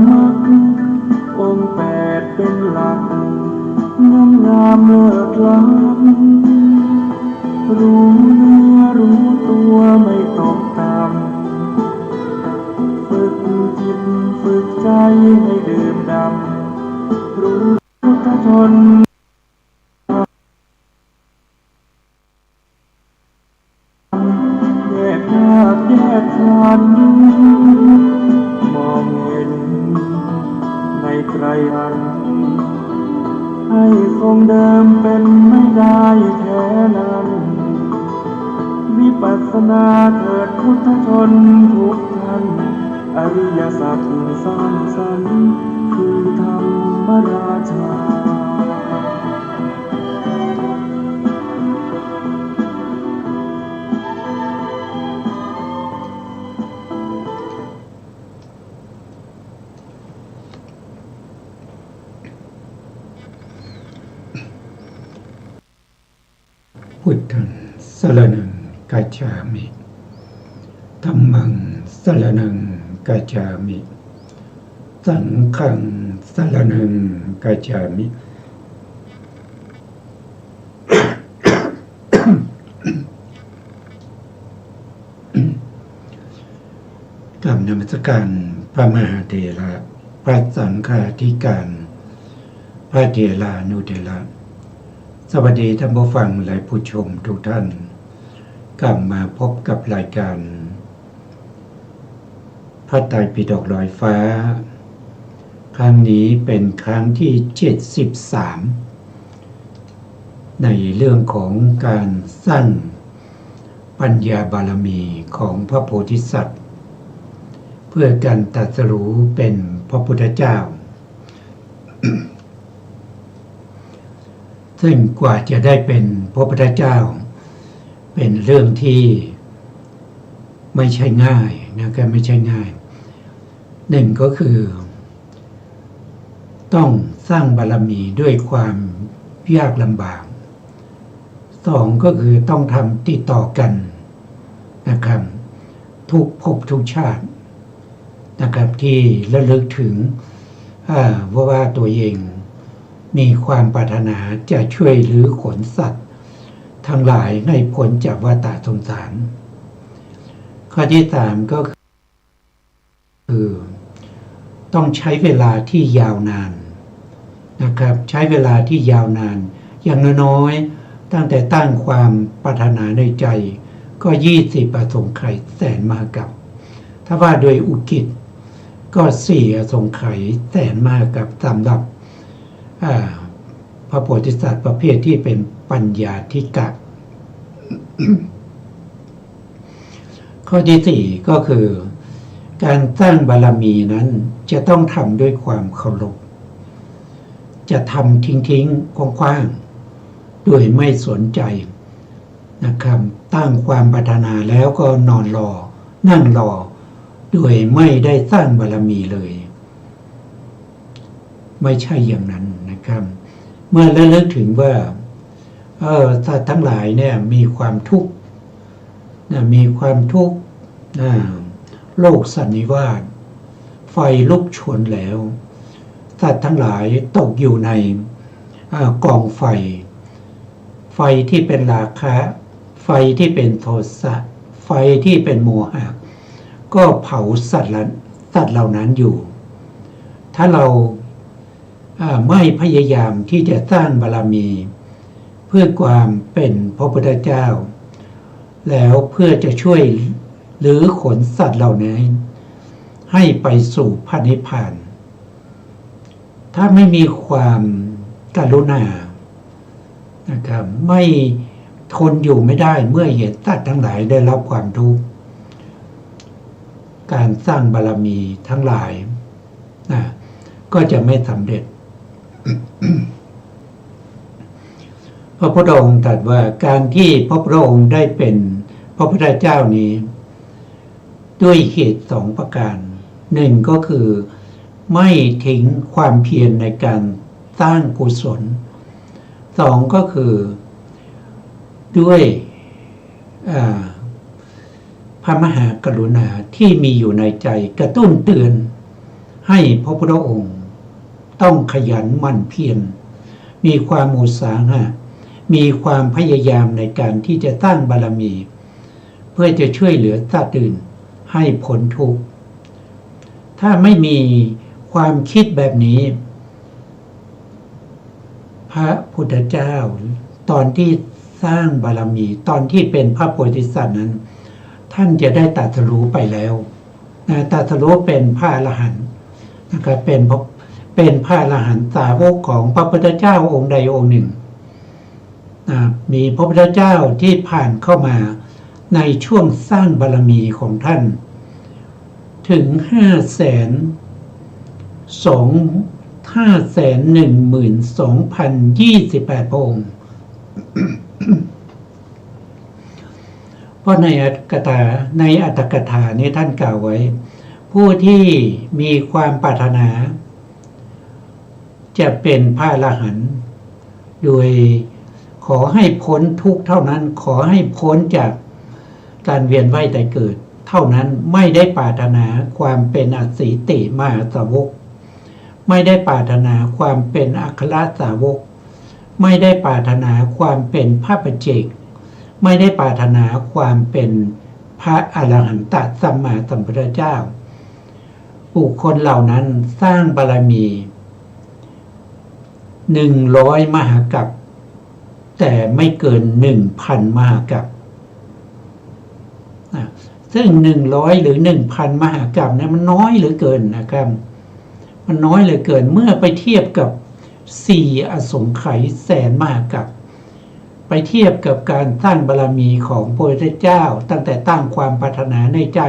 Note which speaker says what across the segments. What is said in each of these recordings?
Speaker 1: มรรคองค์แปดเป็นหลักงามงามเลิศล้ำรู้เนื้อรู้ตัวไม่ตกต่ำฝึกจิตฝึกใจให้ดื่มด่ำรู้พุทธชนแยกธาตุแยกขันธ์มองเห็นในไตรอันธ์ให้คงเดิมเป็นไม่ได้แท้นั้นวิปัสสนาเถิดพุทธชนทุกท่านอริยสัจสร้างสรรค์คือธรรมราชา
Speaker 2: พุทธังสรณังกัจฉามิธัมมังสรณังกัจฉามิสังฆังสรณังกัจฉามิกราบนมัสการพระมหาเถระพระสังฆาธิการพระเถรานุเถระสวัสดีท่านผู้ฟังและผู้ชมทุกท่านกลับมาพบกับรายการพระไตรปิฎกลอยฟ้าครั้งนี้เป็นครั้งที่73ในเรื่องของการสร้างปัญญาบารมีของพระโพธิสัตว์เพื่อการตรัสรู้เป็นพระพุทธเจ้า ซึ่งกว่าจะได้เป็นพระพุทธเจ้าเป็นเรื่องที่ไม่ใช่ง่ายนะครับไม่ใช่ง่ายหนึ่งก็คือต้องสร้างบารมีด้วยความยากลำบากสองก็คือต้องทำติดต่อกันนะครับทุกภพทุกชาตินะครับที่ระลึกถึงว่าตัวเองมีความปรารถนาจะช่วยรื้อขนสัตว์ทั้งหลายให้พ้นจากวัฏสงสารข้อที่สามก็คือต้องใช้เวลาที่ยาวนานนะครับใช้เวลาที่ยาวนานอย่างน้อยๆตั้งแต่ตั้งความปรารถนาในใจก็20อสงไขยแสนมหากัปถ้าว่าโดยอุกิจก็4อสงไขยแสนมหากัปสำหรับพระโพธิสัตว์ประเภทที่เป็นปัญญาธิกะ ข้อที่สี่ก็คือการสร้างบารมีนั้นจะต้องทำด้วยความเคารพจะทำทิ้งๆคว้างๆโดยไม่สนใจนะครับตั้งความปรารถนาแล้วก็นอนรอนั่งรอโดยไม่ได้สร้างบารมีเลยไม่ใช่อย่างนั้นนะครับเมื่อระลึกถึงว่าสัตว์ทั้งหลายเนี่ยมีความทุกข์มีความทุกข์โลกสันนิวาสไฟลุกโชนแล้วสัตว์ทั้งหลายตกอยู่ในกองไฟไฟที่เป็นราคะไฟที่เป็นโทสะไฟที่เป็นโมหะก็เผาสัตว์เหล่านั้นอยู่ถ้าเราไม่พยายามที่จะสร้างบารมีเพื่อความเป็นพระพุทธเจ้าแล้วเพื่อจะช่วยหรือขนสัตว์เหล่านี้ให้ไปสู่พระนิพพานถ้าไม่มีความกรุณานะครับไม่ทนอยู่ไม่ได้เมื่อเห็นสัตว์ทั้งหลายได้รับความทุกข์การสร้างบารมีทั้งหลายก็จะไม่สำเร็จ พระพุทธองค์ตรัสว่าการที่พระพุทธองค์ได้เป็นพระพุทธเจ้านี้ด้วยเหตุ2ประการหนึ่งก็คือไม่ทิ้งความเพียรในการสร้างกุศล2ก็คือด้วยพระมหากรุณาที่มีอยู่ในใจกระตุ้นเตือน ให้พระพุทธองค์ต้องขยันหมั่นเพียรมีความอุตสาหะมีความพยายามในการที่จะสร้างบารมี เพื่อจะช่วยเหลือสัตว์อื่นให้พ้นทุกข์ถ้าไม่มีความคิดแบบนี้พระพุทธเจ้าตอนที่สร้างบารมีตอนที่เป็นพระโพธิสัตว์นั้นท่านจะได้ตรัสรู้ไปแล้วตรัสรู้เป็นพระอรหันต์นะครับเป็นพระอรหันต์สาวกของพระพุทธเจ้าองค์ใดองค์หนึ่งมีพระพุทธเจ้าที่ผ่านเข้ามาในช่วงสร้างบารมีของท่านถึง512,028 พระองค์ เพราะในอัตถกถานี้ท่านกล่าวไว้ผู้ที่มีความปรารถนาจะเป็นพระอรหันต์โดยขอให้พ้นทุกข์เท่านั้นขอให้พ้นจากการเวียนว่ายตายเกิดเท่านั้นไม่ได้ปรารถนาความเป็นอสีติมหาสาวกไม่ได้ปรารถนาความเป็นอัครสาวกไม่ได้ปรารถนาความเป็นพระปัจเจกไม่ได้ปรารถนาความเป็นพระอรหันตสัมมาสัมพุทธเจ้าบุคคลเหล่านั้นสร้างบารมี100 มหากัปแต่ไม่เกิน 1,000 มหากัปซึ่ง100หรือ 1,000 มหากัปเนี่ยมันน้อยเหลือเกินนะครับมันน้อยเหลือเกินเมื่อไปเทียบกับ4 อสงไขยแสนมหากัปไปเทียบกับการสร้างบารมีของพระพุทธเจ้าตั้งแต่ตั้งความปรารถนาในใจ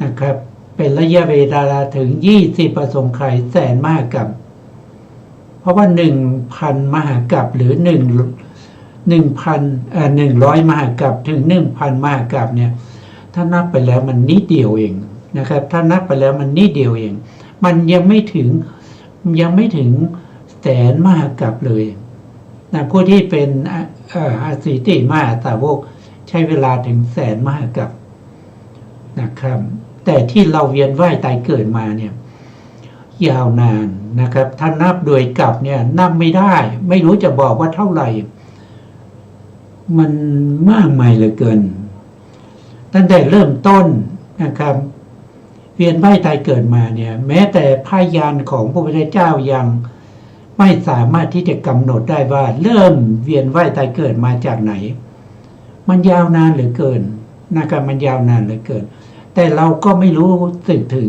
Speaker 2: นะครับเป็นระยะเวลาถึง20 อสงไขยแสนมหากัปเพราะว่า 1,000 มหากัปหรือ100 มหากัปถึง 1,000 มหากัปเนี่ยถ้านับไปแล้วมันนิดเดียวเองนะครับถ้านับไปแล้วมันนิดเดียวเองมันยังไม่ถึงแสนมหากัปเลยนะผู้ที่เป็นอสีติมหาสาวกใช้เวลาถึงแสนมหากัปนะครับแต่ที่เราเวียนว่ายตายเกิดมาเนี่ยยาวนานนะครับถ้านับโดยกัปเนี่ยนับไม่ได้ไม่รู้จะบอกว่าเท่าไหร่มันมากมายเหลือเกินตั้งแต่เริ่มต้นนะครับเวียนว่ายตายเกิดมาเนี่ยแม้แต่พยานของพระพุทธเจ้ายังไม่สามารถที่จะกำหนดได้ว่าเริ่มเวียนว่ายตายเกิดมาจากไหนมันยาวนานเหลือเกินนะครับมันยาวนานเหลือเกินแต่เราก็ไม่รู้สึกถึง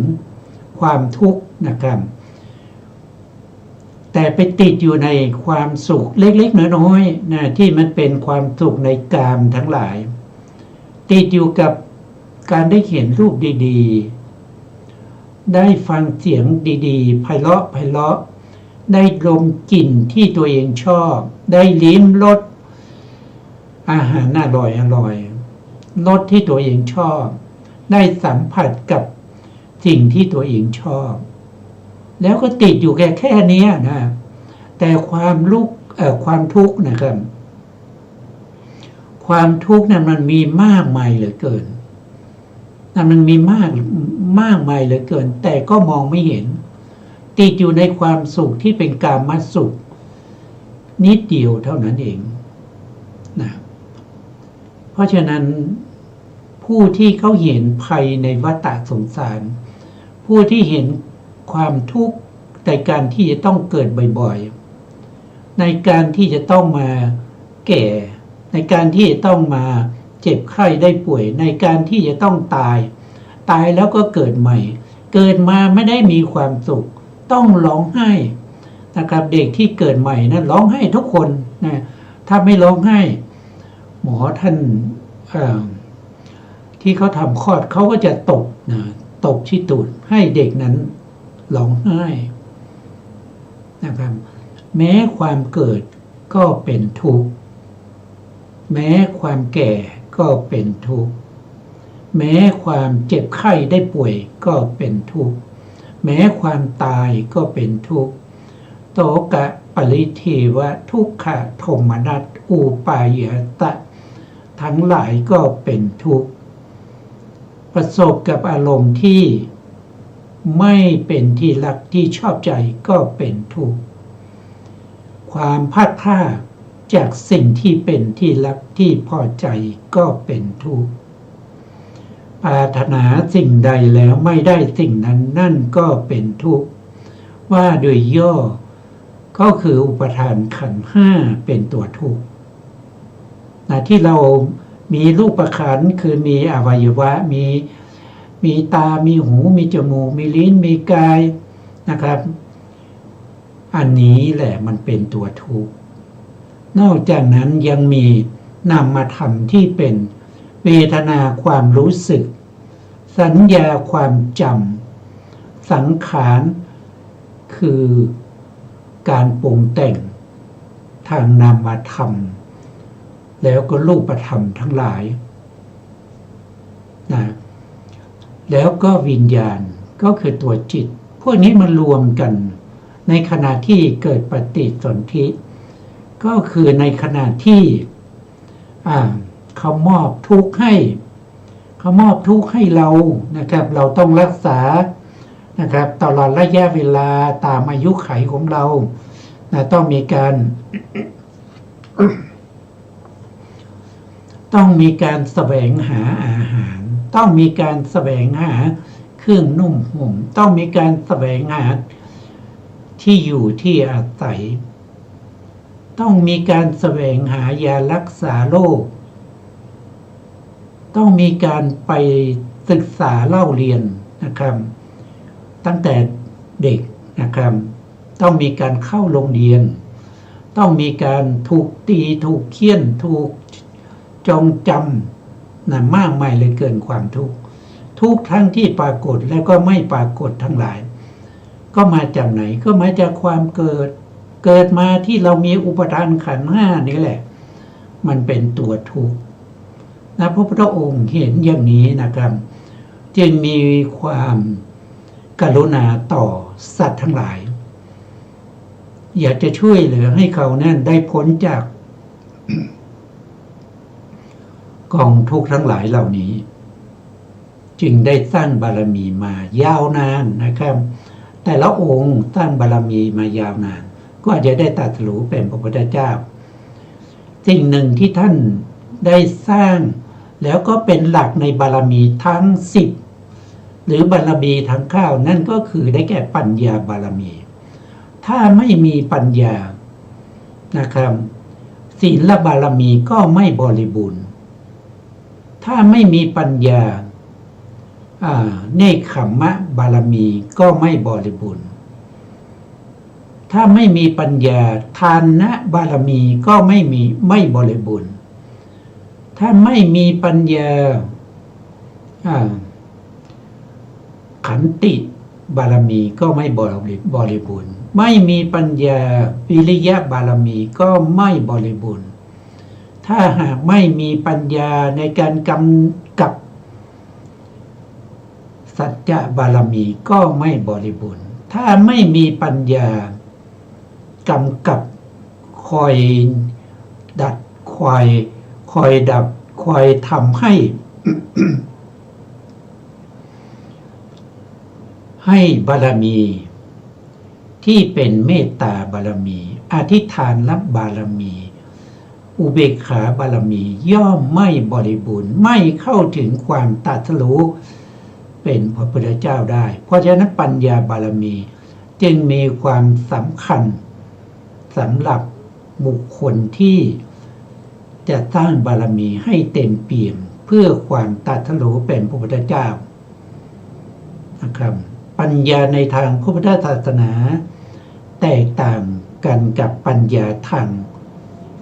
Speaker 2: ความทุกข์นะครับแต่ไปติดอยู่ในความสุขเล็กๆน้อยๆนะที่มันเป็นความสุขในกามทั้งหลายติดอยู่กับการได้เห็นรูปดีๆได้ฟังเสียงดีๆไพเราะได้ดมกลิ่นที่ตัวเองชอบได้ลิ้มรสอาหารอร่อยรสที่ตัวเองชอบได้สัมผัสกับสิ่งที่ตัวเองชอบแล้วก็ติดอยู่แค่นี้นะแต่ความทุกข์นะครับความทุกข์นั้นมันมีมากมายเหลือเกินมันมีมากมายเหลือเกินแต่ก็มองไม่เห็นติดอยู่ในความสุขที่เป็นกามสุขนิดเดียวเท่านั้นเองนะเพราะฉะนั้นผู้ที่เขาเห็นภัยในวัฏสงสารผู้ที่เห็นความทุกข์ในการที่จะต้องเกิดบ่อยๆในการที่จะต้องมาแก่ในการที่จะต้องมาเจ็บไข้ได้ป่วยในการที่จะต้องตายแล้วก็เกิดใหม่เกิดมาไม่ได้มีความสุขต้องร้องไห้นะครับเด็กที่เกิดใหม่นั้นร้องไห้ทุกคนนะถ้าไม่ร้องไห้หมอท่านที่เขาทำคลอดเขาก็จะตบที่ตูดให้เด็กนั้นร้องไห้นะครับแม้ความเกิดก็เป็นทุกข์แม้ความแก่ก็เป็นทุกข์แม้ความเจ็บไข้ได้ป่วยก็เป็นทุกข์แม้ความตายก็เป็นทุกข์โตกะปริเทวะทุกขะโทมนัสอุปายตะทั้งหลายก็เป็นทุกข์ประสบกับอารมณ์ที่ ไม่เป็นที่รักที่ชอบใจก็เป็นทุกข์ความพลาดพลาดจากสิ่งที่เป็นที่รักที่พอใจก็เป็นทุกข์ปรารถนาสิ่งใดแล้วไม่ได้สิ่งนั้นนั่นก็เป็นทุกข์ว่าโดยย่อก็คืออุปทานขันธ์ห้าเป็นตัวทุกข์ที่เรามีรูปขันธ์คือมีอวัยวะมีตามีหูมีจมูกมีลิ้นมีกายนะครับอันนี้แหละมันเป็นตัวทุกข์นอกจากนั้นยังมีนามธรรมที่เป็นเวทนาความรู้สึกสัญญาความจำสังขารคือการปรุงแต่งทางนามธรรมแล้วก็รูปธรรมทั้งหลายนะแล้วก็วิญญาณก็คือตัวจิตพวกนี้มันรวมกันในขณะที่เกิดปฏิสนธิก็คือในขณะที่เขามอบทุกข์ให้เรานะครับเราต้องรักษานะครับตลอดระยะเวลาตามอายุไขของเราต้องมีการ ต้องมีการแสวงหาอาหารต้องมีการแสวงหาเครื่องนุ่มห่มต้องมีการแสวงหาที่อยู่ที่อาศัยต้องมีการแสวงหายารักษาโรคต้องมีการไปศึกษาเล่าเรียนนะครับตั้งแต่เด็กนะครับต้องมีการเข้าโรงเรียนต้องมีการถูกตีถูกเฆี่ยนถูกจองจำมากมายเลยเกินความทุกทั้งที่ปรากฏและก็ไม่ปรากฏทั้งหลายก็มาจากไหนก็มาจากความเกิดมาที่เรามีอุปทานขันธ์ห้านี่แหละมันเป็นตัวทุกข์พระพุทธองค์เห็นอย่างนี้นะครับจึงมีความกรุณาต่อสัตว์ทั้งหลายอยากจะช่วยเหลือให้เขานั้นได้พ้นจาก กองทุกข์ทั้งหลายเหล่านี้จึงได้สร้างบารมีมายาวนานนะครับแต่ละองค์สร้างบารมีมายาวนานก็อาจจะได้ตรัสรู้เป็นพระพุทธเจ้าสิ่งหนึ่งที่ท่านได้สร้างแล้วก็เป็นหลักในบารมีทั้ง10หรือบารมีทั้ง9นั่นก็คือได้แก่ปัญญาบารมีถ้าไม่มีปัญญานะครับศีลบารมีก็ไม่บริบูรณ์ถ้าไม่มีปัญญาเนกขัมมะบารมีก็ไม่บริบูรณ์ถ้าไม่มีปัญญาทานะบารมีก็ไม่บริบูรณ์ถ้าไม่มีปัญญาขันติบารมีก็ไม่บริบูรณ์ไม่มีปัญญาวิริยะบารมีก็ไม่บริบูรณ์ถ้าหากไม่มีปัญญาในการกำกับสัจจะบารมีก็ไม่บริบูรณ์ถ้าไม่มีปัญญากำกับคอยดัดคอยดับคอยทำให้ ให้บารมีที่เป็นเมตตาบารมีอธิษฐานรับบารมีอุเบกขาบารมีย่อมไม่บริบูรณ์ไม่เข้าถึงความตรัสรู้เป็นพระพุทธเจ้าได้เพราะฉะนั้นปัญญาบารมีจึงมีความสำคัญสำหรับบุคคลที่จะสร้างบารมีให้เต็มเปี่ยมเพื่อความตรัสรู้เป็นพระพุทธเจ้านะครับปัญญาในทางพระพุทธศาสนาแตกต่างกันกับปัญญาทาง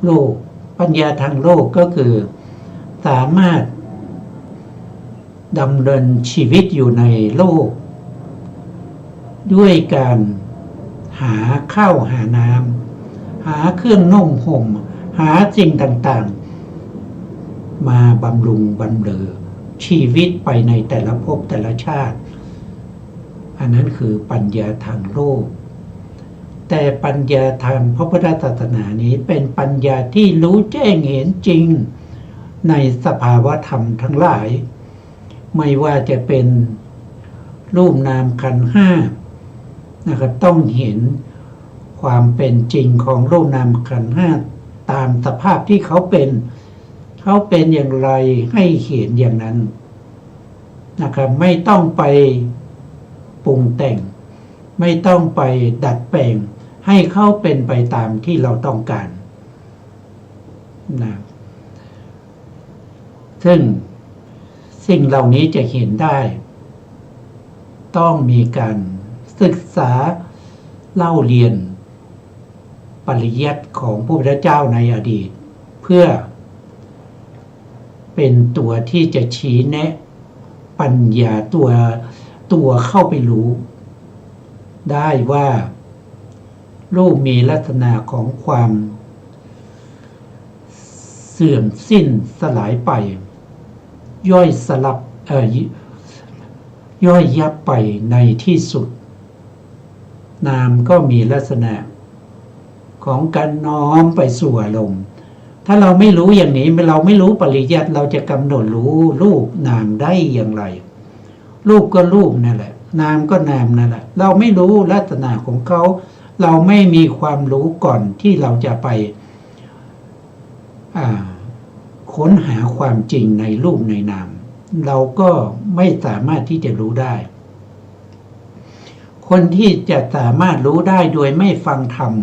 Speaker 2: โลกปัญญาทางโลกก็คือสามารถดำเนินชีวิตอยู่ในโลกด้วยการหาข้าวหาน้ำหาเครื่องนุ่งห่มหาสิ่งต่างๆมาบำรุงบำเรอชีวิตไปในแต่ละภพแต่ละชาติอันนั้นคือปัญญาทางโลกแต่ปัญญาทางพระพุทธศาสนานี้เป็นปัญญาที่รู้แจ้งเห็นจริงในสภาวะธรรมทั้งหลายไม่ว่าจะเป็น รูปนามขันธ์ห้านะครับต้องเห็นความเป็นจริงของรูปนามขันธ์ห้าตามสภาพที่เขาเป็นอย่างไรให้เห็นอย่างนั้นนะครับไม่ต้องไปปรุงแต่งไม่ต้องไปดัดแปลงให้เขาเป็นไปตามที่เราต้องการนะซึ่งสิ่งเหล่านี้จะเห็นได้ต้องมีการศึกษาเล่าเรียนปริยัติของพระพุทธเจ้าในอดีตเพื่อเป็นตัวที่จะชี้แนะปัญญาตัวเข้าไปรู้ได้ว่ารูปมีลักษณะของความเสื่อมสิ้นสลายไปย่อยยับไปในที่สุดนามก็มีลักษณะของการน้อมไปสู่อารมณ์ถ้าเราไม่รู้อย่างนี้เราไม่รู้ปริยัติเราจะกำหนดรู้รูปนามได้อย่างไรรูปก็รูปนั่นแหละนามก็นามนั่นแหละเราไม่รู้ลักษณะของเขาเราไม่มีความรู้ก่อนที่เราจะไปค้นหาความจริงในรูปในนามเราก็ไม่สามารถที่จะรู้ได้คนที่จะสามารถรู้ได้โดยไม่ฟังธรรม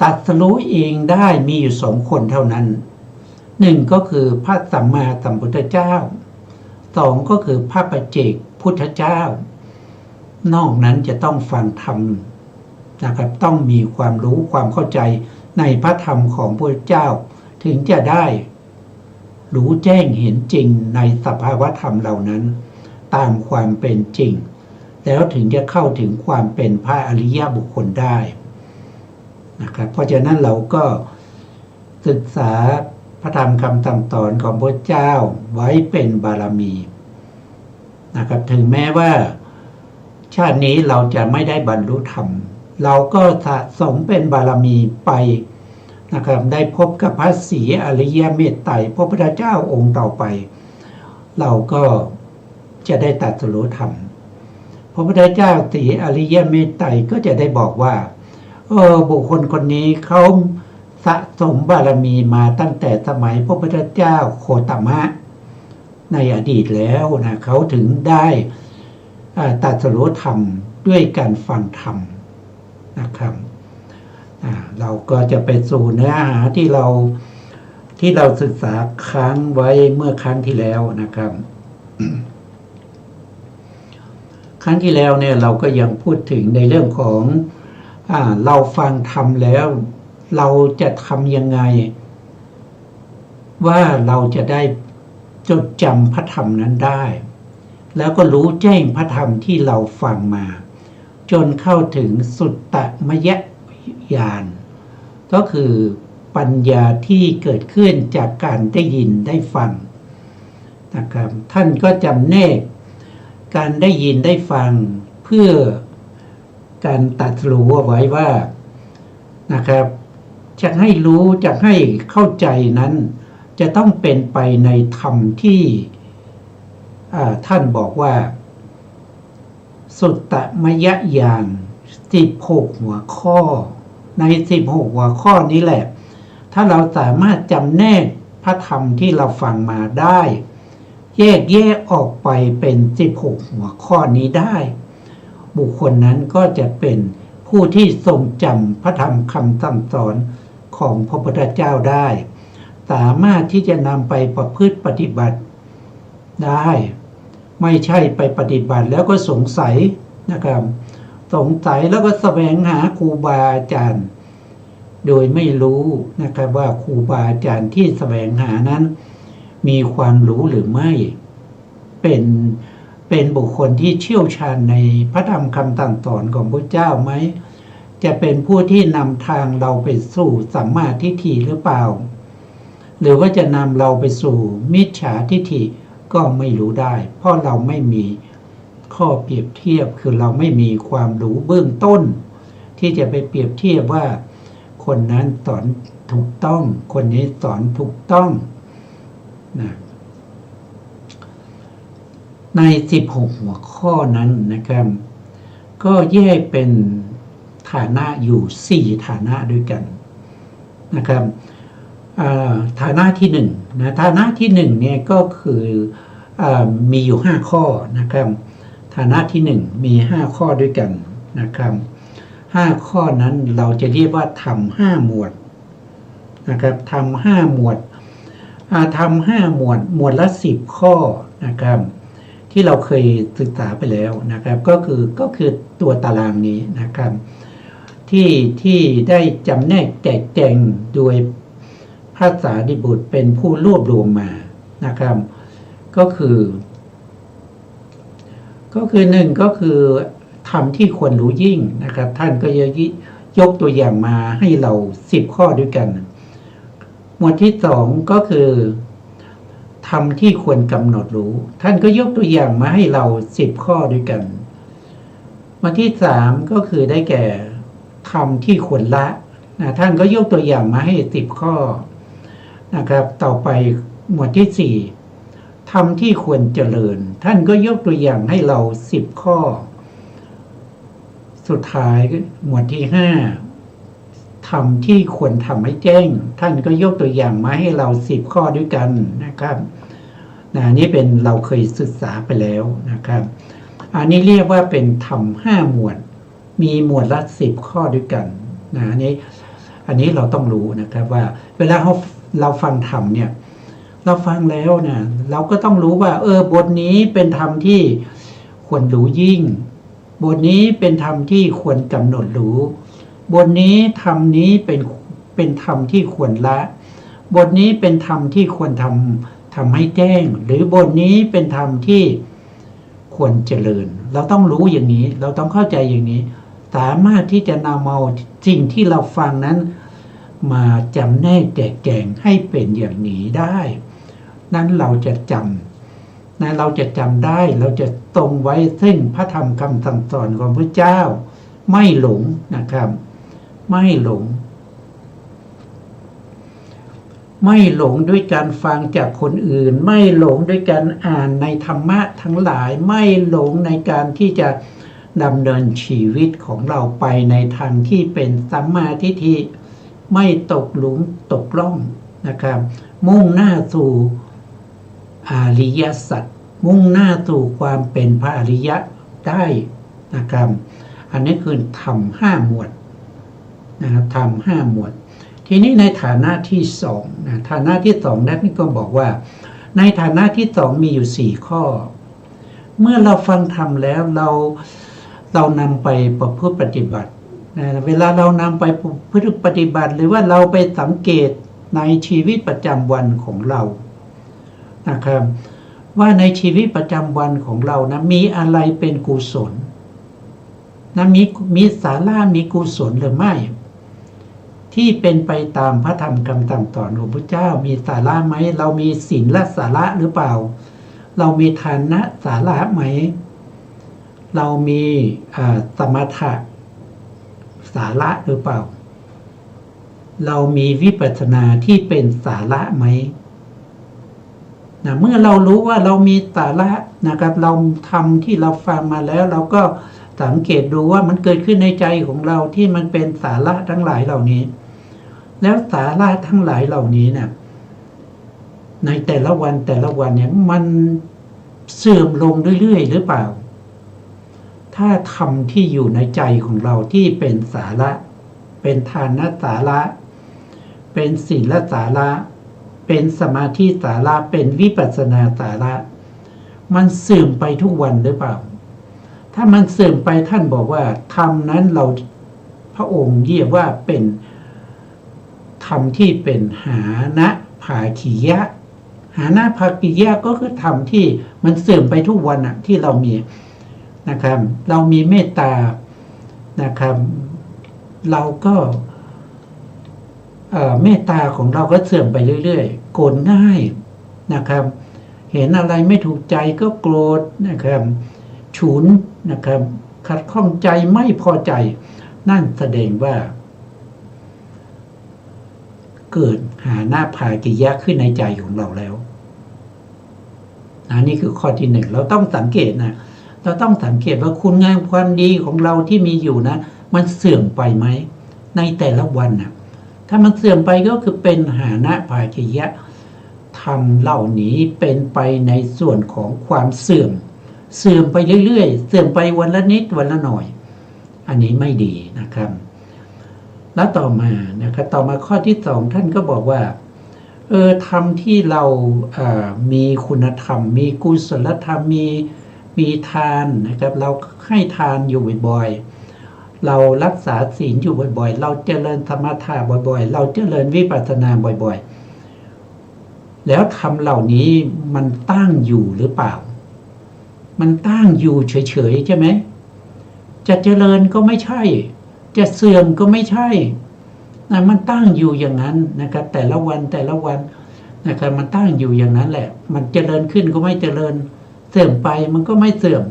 Speaker 2: ตรัสรู้เองได้มีอยู่2 คนเท่านั้น1ก็คือพระสัมมาสัมพุทธเจ้า2ก็คือพระปัจเจกพุทธเจ้านอกนั้นจะต้องฟังธรรมนะครับต้องมีความรู้ความเข้าใจในพระธรรมของพระพุทธเจ้าถึงจะได้รู้แจ้งเห็นจริงในสภาวธรรมเหล่านั้นตามความเป็นจริงแล้วถึงจะเข้าถึงความเป็นพระอริยบุคคลได้นะครับเพราะฉะนั้นเราก็ศึกษาพระธรรมคำสั่งสอนของพระเจ้าไว้เป็นบารมีนะครับถึงแม้ว่าชาตินี้เราจะไม่ได้บรรลุธรรมเราก็สะสมเป็นบารมีไปนะครับได้พบกับพระศรีอริยเมตไตรพระพุทธเจ้าองค์ต่อไปเราก็จะได้ตรัสรู้ธรรมพระพุทธเจ้าศรีอริยเมตไตรก็จะได้บอกว่าบุคคลคนนี้เขาสะสมบารมีมาตั้งแต่สมัยพระพุทธเจ้าโคตมะในอดีตแล้วนะเขาถึงได้ตรัสรู้ธรรมด้วยการฟังธรรมนะครับเราก็จะไปสู่เนื้อหาที่เราศึกษาค้างไว้เมื่อครั้งที่แล้วนะครับ ครั้งที่แล้วเนี่ยเราก็ยังพูดถึงในเรื่องของเราฟังธรรมแล้วเราจะทำยังไงว่าเราจะได้จดจำพระธรรมนั้นได้แล้วก็รู้แจ้งพระธรรมที่เราฟังมาจนเข้าถึงสุตตมยญาณก็คือปัญญาที่เกิดขึ้นจากการได้ยินได้ฟังนะครับท่านก็จำแนกการได้ยินได้ฟังเพื่อการตรัสรู้เอาไว้ว่านะครับจะให้รู้จะให้เข้าใจนั้นจะต้องเป็นไปในธรรมที่ท่านบอกว่าสุตตมยญาณ16 หัวข้อใน16 หัวข้อนี้แหละถ้าเราสามารถจำแนกพระธรรมที่เราฟังมาได้แยกออกไปเป็น16 หัวข้อนี้ได้บุคคลนั้นก็จะเป็นผู้ที่ทรงจำพระธรรมคำสั่งสอนของพระพุทธเจ้าได้สามารถที่จะนำไปประพฤติปฏิบัติได้ไม่ใช่ไปปฏิบัติแล้วก็สงสัยนะครับสงสัยแล้วก็แสวงหาครูบาอาจารย์โดยไม่รู้นะครับว่าครูบาอาจารย์ที่แสวงหานั้นมีความรู้หรือไม่เป็นบุคคลที่เชี่ยวชาญในพระธรรมคำสั่งสอนของพระเจ้าไหมจะเป็นผู้ที่นำทางเราไปสู่สัมมาทิฏฐิหรือเปล่าหรือว่าจะนำเราไปสู่มิจฉาทิฏฐิก็ไม่รู้ได้เพราะเราไม่มีข้อเปรียบเทียบคือเราไม่มีความรู้เบื้องต้นที่จะไปเปรียบเทียบว่าคนนั้นสอนถูกต้องคนนี้สอนถูกต้องนะ ใน16หัวข้อนั้นนะครับก็แยกเป็นฐานะอยู่4ฐานะด้วยกันนะครับฐานะที่1นะฐานะที่1เนี่ยก็คือมีอยู่5ข้อนะครับฐานะที่1มี5ข้อด้วยกันนะครับ5ข้อนั้นเราจะเรียกว่าทำ5หมวดนะครับทำ5หมวดทำ5หมวดหมวดละ10ข้อนะครับที่เราเคยศึกษาไปแล้วนะครับก็คือตัวตารางนี้นะครับที่ได้จำแนกแจกแจงโดยพระสารีบุตรเป็นผู้รวบรวมมานะครับก็คือหนึ่งก็คือธรรมที่ควรรู้ยิ่งนะครับท่านก็ยกตัวอย่างมาให้เรา10ข้อด้วยกันหมวดที่2ก็คือธรรมที่ควรกำหนดรู้ท่านก็ยกตัวอย่างมาให้เรา10ข้อด้วยกันหมวดที่3ก็คือได้แก่ธรรมที่ควรละท่านก็ยกตัวอย่างมาให้10ข้อนะครับต่อไปหมวดที่4ธรรมที่ควรเจริญท่านก็ยกตัวอย่างให้เรา10ข้อสุดท้ายหมวดที่5ธรรมที่ควรทำให้แจ้งท่านก็ยกตัวอย่างมาให้เรา10ข้อด้วยกันนะครับนี่เป็นเราเคยศึกษาไปแล้วนะครับอันนี้เรียกว่าเป็นธรรม5หมวดมีหมวดละ10ข้อด้วยกันอันนี้เราต้องรู้นะครับว่าเวลาเราฟังธรรมเนี่ยเราฟังแล้วนะเราก็ต้องรู้ว่าบทนี้เป็นธรรมที่ควรรู้ยิ่งบทนี้เป็นธรรมที่ควรกำหนดรู้บทนี้ธรรมนี้เป็นธรรมที่ควรละบทนี้เป็นธรรมที่ควรทำให้แจ้งหรือบทนี้เป็นธรรมที่ควรเจริญเราต้องรู้อย่างนี้เราต้องเข้าใจอย่างนี้สามารถที่จะนำเอาสิ่งที่เราฟังนั้นมาจำแนกแจกแจงให้เป็นอย่างนี้ได้นั้นเราจะจำเราจะจำได้เราจะตรงไว้ซึ่งพระธรรมคำสั่งสอนของพระเจ้าไม่หลงนะครับไม่หลงด้วยการฟังจากคนอื่นไม่หลงด้วยการอ่านในธรรมะทั้งหลายไม่หลงในการที่จะดำเนินชีวิตของเราไปในทางที่เป็นสัมมาทิฏฐิไม่ตกหลุมตกล่องนะครับมุ่งหน้าสู่อริยสัจมุ่งหน้าสู่ความเป็นพระอริยะได้นะครับอันนี้คือธรรม5หมวดนะครับธรรม5หมวดทีนี้ในฐานะที่2ฐานะที่2นั้นก็บอกว่าในฐานะที่2มีอยู่4ข้อเมื่อเราฟังธรรมแล้วเรานำไปประพฤติปฏิบัติเวลาเรานำไปประพฤติปฏิบัติหรือว่าเราไปสังเกตในชีวิตประจำวันของเรานะครับว่าในชีวิตประจำวันของเรานะมีอะไรเป็นกุศลมีสาระมีกุศลหรือไม่ที่เป็นไปตามพระธรรมคำสั่งสอนของพระเจ้ามีสาระไหมเรามีศีลและสาระหรือเปล่าเรามีทานะสาระไหมเรามีสมถะสาระหรือเปล่าเรามีวิปัสสนาที่เป็นสาระไหมเมื่อเรารู้ว่าเรามีสาระนะครับเราทำที่เราฟังมาแล้วเราก็สังเกตดูว่ามันเกิดขึ้นในใจของเราที่มันเป็นสาระทั้งหลายเหล่านี้แล้วสาระทั้งหลายเหล่านี้เนี่ยในแต่ละวันเนี่ยมันเสื่อมลงเรื่อยๆหรือเปล่าถ้าธรรมที่อยู่ในใจของเราที่เป็นสาระเป็นทานสาระเป็นศีลสาระเป็นสมาธิสาระเป็นวิปัสสนาสาระมันเสื่อมไปทุกวันหรือเปล่าถ้ามันเสื่อมไปท่านบอกว่าธรรมนั้นเราพระองค์เรียกว่าเป็นธรรมที่เป็นหานะภาคียะหานะภาคียะก็คือธรรมที่มันเสื่อมไปทุกวันที่เรามีนะครับเรามีเมตตานะครับเราก็เมตตาของเราก็เสื่อมไปเรื่อยๆโกรธง่ายนะครับเห็นอะไรไม่ถูกใจก็โกรธนะครับฉุนนะครับขัดข้องใจไม่พอใจนั่นแสดงว่าเกิดหานะภาคียะขึ้นในใจของเราแล้ว นี่คือข้อที่หนึ่งเราต้องสังเกตนะเราต้องสังเกตว่าคุณงามความดีของเราที่มีอยู่นะมันเสื่อมไปไหมในแต่ละวันนะถ้ามันเสื่อมไปก็คือเป็นหานะภาคิยะธรรมเหล่านี้เป็นไปในส่วนของความเสื่อมไปเรื่อยๆเสื่อมไปวันละนิดวันละหน่อยอันนี้ไม่ดีนะครับแล้วต่อมานะครับต่อมาข้อที่สองท่านก็บอกว่าธรรมที่เรามีคุณธรรมมีกุศลธรรมมีทานนะครับเราให้ทานอยู่บ่อยๆเรารักษาศีลอยู่บ่อยๆเราเจริญสมถะบ่อยๆเราเจริญวิปัสสนาบ่อยๆแล้วธรรมเหล่านี้มันตั้งอยู่หรือเปล่ามันตั้งอยู่เฉยๆใช่ไหมจะเจริญก็ไม่ใช่จะเสื่อมก็ไม่ใช่มันตั้งอยู่อย่างนั้นนะครับแต่ละวันนะครับมันตั้งอยู่อย่างนั้นแหละมันเจริญขึ้นก็ไม่เจริญเสื่อมไปมันก็ไม่เสื่อม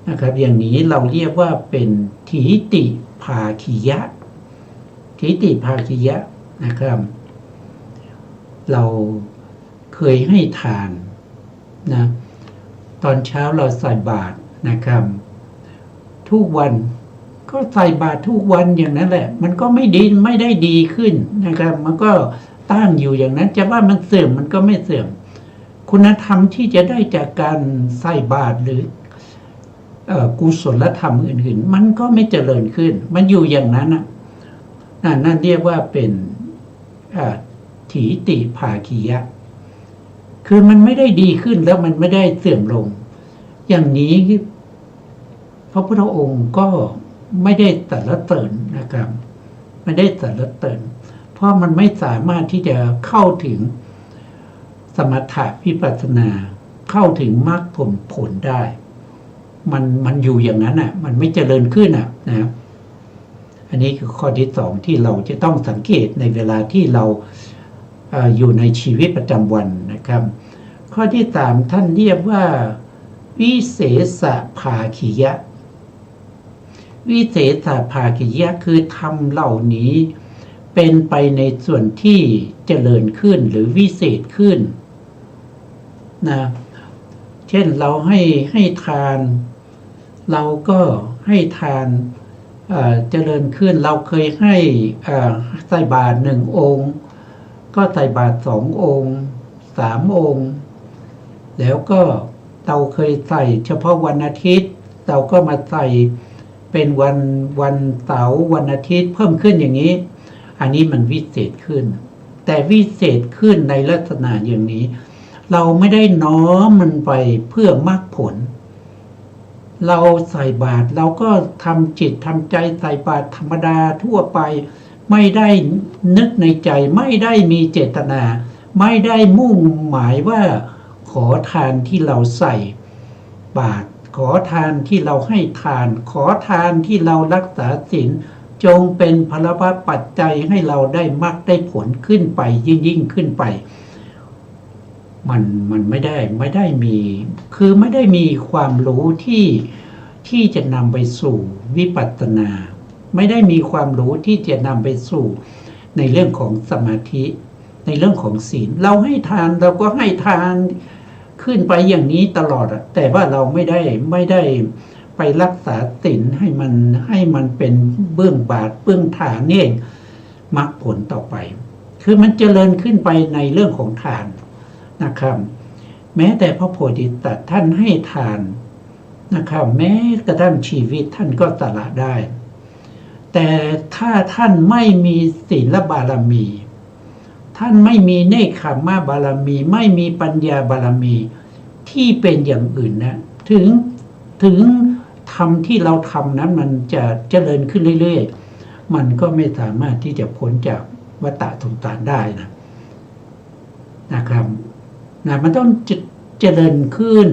Speaker 2: นะครับอย่างนี้เราเรียกว่าเป็นถีติภาคิยะนะครับเราเคยให้ทานนะตอนเช้าเราใส่บาตรนะครับทุกวันก็ใส่บาตรทุกวันอย่างนั้นแหละมันก็ไม่ได้ดีขึ้นนะครับมันก็ตั้งอยู่อย่างนั้นจะว่ามันเสื่อมมันก็ไม่เสื่อมคุณธรรมที่จะได้จากการใส่บาตรหรือกุศลธรรมอื่นๆมันก็ไม่เจริญขึ้นมันอยู่อย่างนั้นนั่นเรียกว่าเป็นถีติภาคิยะคือมันไม่ได้ดีขึ้นแล้วมันไม่ได้เสื่อมลงอย่างนี้พระพุทธองค์ก็ไม่ได้สรรเสริญนะครับไม่ได้สรรเสริญเพราะมันไม่สามารถที่จะเข้าถึงสมถะวิปัสสนาเข้าถึงมรรคผลได้มันอยู่อย่างนั้นมันไม่เจริญขึ้นนะครับอันนี้คือข้อที่สองที่เราจะต้องสังเกตในเวลาที่เราอยู่ในชีวิตประจำวันนะครับข้อที่สามท่านเรียกว่าวิเศษภาคิยะวิเศษภาคิยะคือธรรมเหล่านี้เป็นไปในส่วนที่เจริญขึ้นหรือวิเศษขึ้นนะเช่นเราให้ทานเราก็ให้ทานเจริญขึ้นเราเคยให้ใส่บาตร1 องค์ก็ใส่บาตร2 องค์3 องค์แล้วก็เราเคยใส่เฉพาะวันอาทิตย์เราก็มาใส่เป็นวันเสาร์วันอาทิตย์เพิ่มขึ้นอย่างนี้อันนี้มันวิเศษขึ้นแต่วิเศษขึ้นในลักษณะอย่างนี้เราไม่ได้น้อมมันไปเพื่อมรรคผลเราใส่บาตรเราก็ทำจิตทำใจใส่บาตรธรรมดาทั่วไปไม่ได้นึกในใจไม่ได้มีเจตนาไม่ได้มุ่งหมายว่าขอทานที่เราใส่บาตรขอทานที่เราให้ทานขอทานที่เรารักษาศีลจงเป็นพลวะปัจจัยให้เราได้มรรคได้ผลขึ้นไปยิ่งขึ้นไปมันไม่ได้มีคือไม่ได้มีความรู้ที่จะนำไปสู่วิปัสสนาไม่ได้มีความรู้ที่จะนำไปสู่ในเรื่องของสมาธิในเรื่องของศีลเราให้ทานเราก็ให้ทานขึ้นไปอย่างนี้ตลอดแต่ว่าเราไม่ได้ไปรักษาศีลให้มันเป็นเบื้องบาทเบื้องฐานนี่มรรคผลต่อไปคือมันเจริญขึ้นไปในเรื่องของทานนะครับแม้แต่พระโพธิสัตว์ท่านให้ทานนะครับแม้กระทั่งชีวิตท่านก็สละได้แต่ถ้าท่านไม่มีศีลบารมีท่านไม่มีเนคขมบารมีไม่มีปัญญาบารมีที่เป็นอย่างอื่นนะถึงธรรมที่เราทำนั้นมันจะเจริญขึ้นเรื่อยๆมันก็ไม่สามารถที่จะพ้นจากวัฏสงสารได้นะครับมันต้องเจริญขึ้น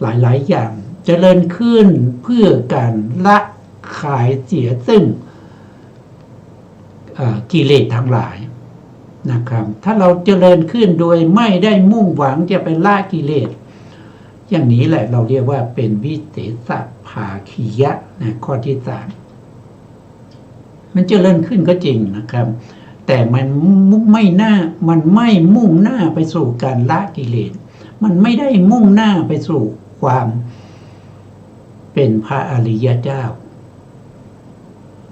Speaker 2: หลายๆอย่างเจริญขึ้นเพื่อการละขายเสียซึ่งกิเลสทั้งหลายนะครับถ้าเราเจริญขึ้นโดยไม่ได้มุ่งหวังจะไปละกิเลสอย่างนี้แหละเราเรียกว่าเป็นวิเศษภาคิยะข้อที่3มันเจริญขึ้นก็จริงนะครับแต่มันไม่มุ่งหน้าไปสู่การละกิเลส มันไม่ได้มุ่งหน้าไปสู่ความเป็นพระอริยเจ้า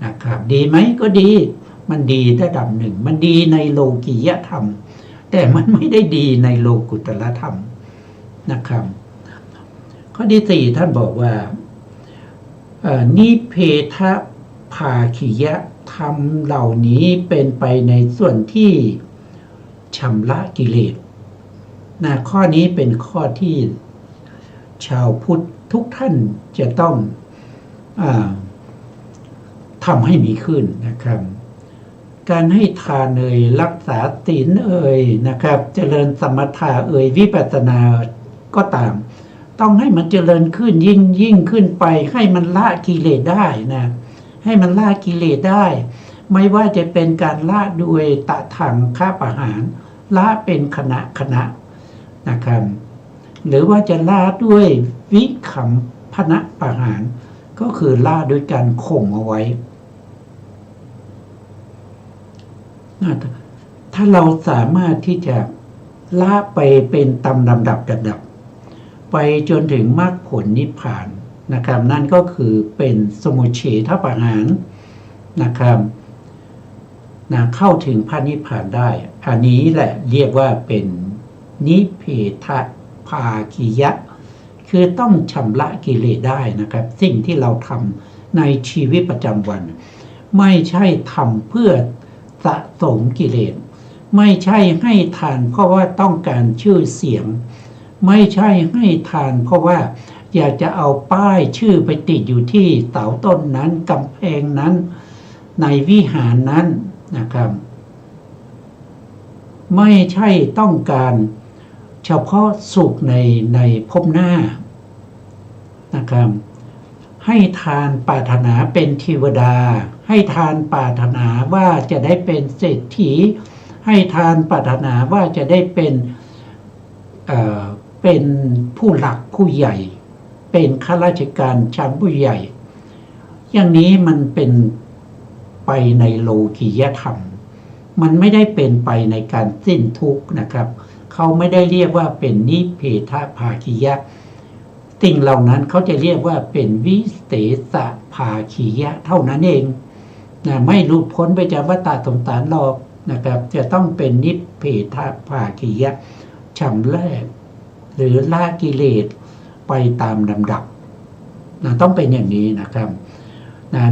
Speaker 2: นะครับดีไหมก็ดีมันดีระดับหนึ่งมันดีในโลกียธรรมแต่มันไม่ได้ดีในโลกุตตรธรรมนะครับข้อที่สี่ท่านบอกว่านิเพทภาคิยธรรมเหล่านี้เป็นไปในส่วนที่ชำระกิเลสนะข้อนี้เป็นข้อที่ชาวพุทธทุกท่านจะต้องทำให้มีขึ้นนะครับการให้ทานรักษาศีลนะครับเจริญสมถะวิปัสสนาก็ตามต้องให้มันเจริญขึ้นยิ่งขึ้นไปให้มันละกิเลสได้นะให้มันละกิเลสได้ไม่ว่าจะเป็นการละด้วยตะถังฆาปหารละเป็นขณะนะครับหรือว่าจะละด้วยวิคัมพนะประหารก็คือละด้วยการข่มเอาไว้ถ้าเราสามารถที่จะละไปเป็นตามลำดับไปจนถึงมรรคผลนิพพานนะครับนั่นก็คือเป็นสมุจเฉทประหารนะครับเข้าถึงพระนิพพานได้อันนี้แหละเรียกว่าเป็นนิเพทภาคิยะคือต้องชำระกิเลสได้นะครับสิ่งที่เราทำในชีวิตประจำวันไม่ใช่ทำเพื่อสะสมกิเลสไม่ใช่ให้ทานเพราะว่าต้องการชื่อเสียงไม่ใช่ให้ทานเพราะว่าอยากจะเอาป้ายชื่อไปติดอยู่ที่เสาต้นนั้นกำแพงนั้นในวิหารนั้นนะครับไม่ใช่ต้องการเฉพาะสุขในภพหน้านะครับให้ทานปรารถนาเป็นเทวดาให้ทานปรารถนาว่าจะได้เป็นเศรษฐีให้ทานปรารถนาว่าจะได้เป็นผู้หลักผู้ใหญ่เป็นข้าราชการชั้นผู้ใหญ่อย่างนี้มันเป็นไปในโลกียธรรมมันไม่ได้เป็นไปในการสิ้นทุกข์นะครับเขาไม่ได้เรียกว่าเป็นนิเพทภาคิยะสิ่งเหล่านั้นเขาจะเรียกว่าเป็นวิเศษภาคิยะเท่านั้นเองนะไม่หลุดพ้นไปจากวัฏสงสารหรอกนะครับจะต้องเป็นนิเพทภาคิยะชำระหรือละกิเลสไปตามลำดับนะต้องเป็นอย่างนี้นะครับ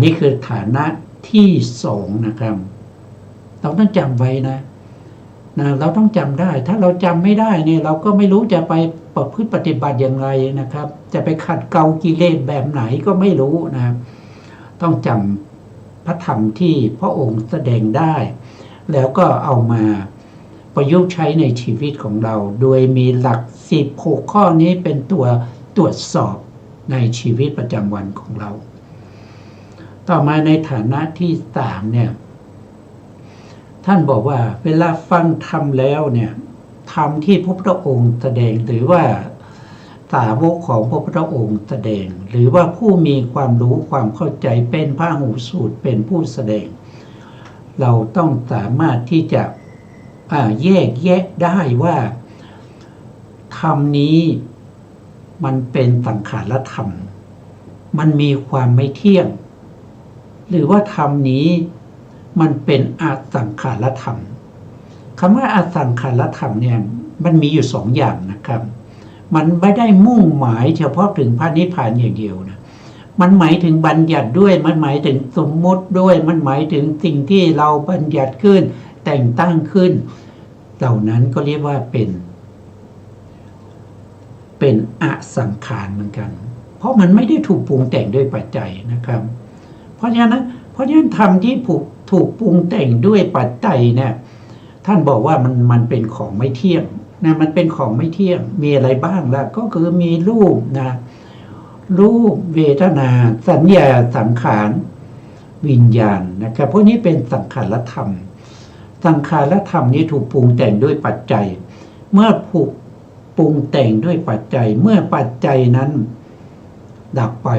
Speaker 2: นี่คือฐานะที่สองนะครับเราต้องจำไว้นะเราต้องจำได้ถ้าเราจำไม่ได้เนี่ยเราก็ไม่รู้จะไปประพฤติปฏิบัติอย่างไรนะครับจะไปขัดเกลากิเลสแบบไหนก็ไม่รู้นะต้องจำพระธรรมที่พระองค์แสดงได้แล้วก็เอามาประยุกต์ใช้ในชีวิตของเราโดยมีหลัก16ข้อนี้เป็นตัวตรวจสอบในชีวิตประจำวันของเราต่อมาในฐานะที่3เนี่ยท่านบอกว่าเวลาฟังธรรมแล้วเนี่ยธรรมที่พระพุทธองค์แสดงหรือว่าสาวกของพระพุทธองค์แสดงหรือว่าผู้มีความรู้ความเข้าใจเป็นพหูสูตรเป็นผู้แสดงเราต้องสามารถที่จะแยกแยะได้ว่าธรรมนี้มันเป็นสังขารธรรมมันมีความไม่เที่ยงหรือว่าธรรมนี้มันเป็นอสังขารธรรมคำว่าอสังขารธรรมเนี่ยมันมีอยู่2อย่างนะครับมันไม่ได้มุ่งหมายเฉพาะถึงพระนิพพานอย่างเดียวนะมันหมายถึงบัญญัติด้วยมันหมายถึงสมมติด้วยมันหมายถึงสิ่งที่เราบัญญัติขึ้นแต่งตั้งขึ้นเหล่านั้นก็เรียกว่าเป็นอสังขารเหมือนกันเพราะมันไม่ได้ถูกปรุงแต่งด้วยปัจจัยนะครับเพราะฉะนั้นธรรมที่ถูกปรุงแต่งด้วยปัจจัยเนี่ยท่านบอกว่ามันเป็นของไม่เที่ยงนะมันเป็นของไม่เที่ยงมีอะไรบ้างล่ะก็คือมีรูปนะรูปเวทนาสัญญาสังขารวิญญาณนะครับพวกนี้เป็นสังขารธรรมสังขารธรรมนี้ถูกปรุงแต่งด้วยปัจจัยเมื่อถูกปรุงแต่งด้วยปัจจัยเมื่อปัจจัยนั้นดับไป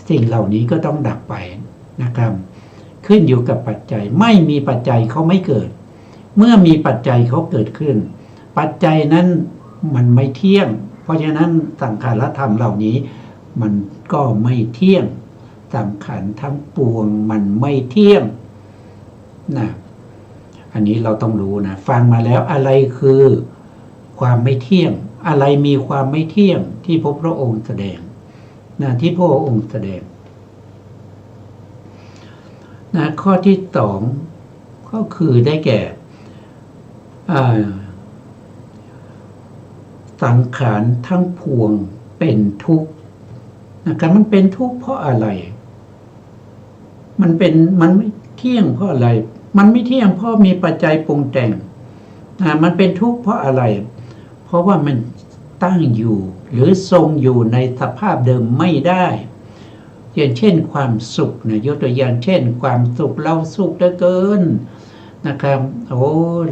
Speaker 2: สิ่งเหล่านี้ก็ต้องดับไปนะครับขึ้นอยู่กับปัจจัยไม่มีปัจจัยเขาไม่เกิดเมื่อมีปัจจัยเขาเกิดขึ้นปัจจัยนั้น มันไม่เที่ยงเพราะฉะนั้นสังขารธรรมเหล่านี้มันก็ไม่เที่ยงสังขารทั้งปวงมันไม่เที่ยงนะอันนี้เราต้องรู้นะฟังมาแล้วอะไรคือความไม่เที่ยงอะไรมีความไม่เที่ยงที่พระองค์แสดงนะที่พระองค์แสดงนะข้อที่สองก็คือได้แก่สังขารทั้งพวงเป็นทุกข์นะครับมันเป็นทุกข์เพราะอะไรมันไม่เที่ยงเพราะอะไรมันไม่เที่ยงเพราะมีปัจจัยปรุงแต่งมันเป็นทุกข์เพราะอะไรเพราะว่ามันตั้งอยู่หรือทรงอยู่ในสภาพเดิมไม่ได้อย่างเช่นความสุขนะยกตัวอย่างเช่นความสุขเราสุขเหลือเกินนะครับ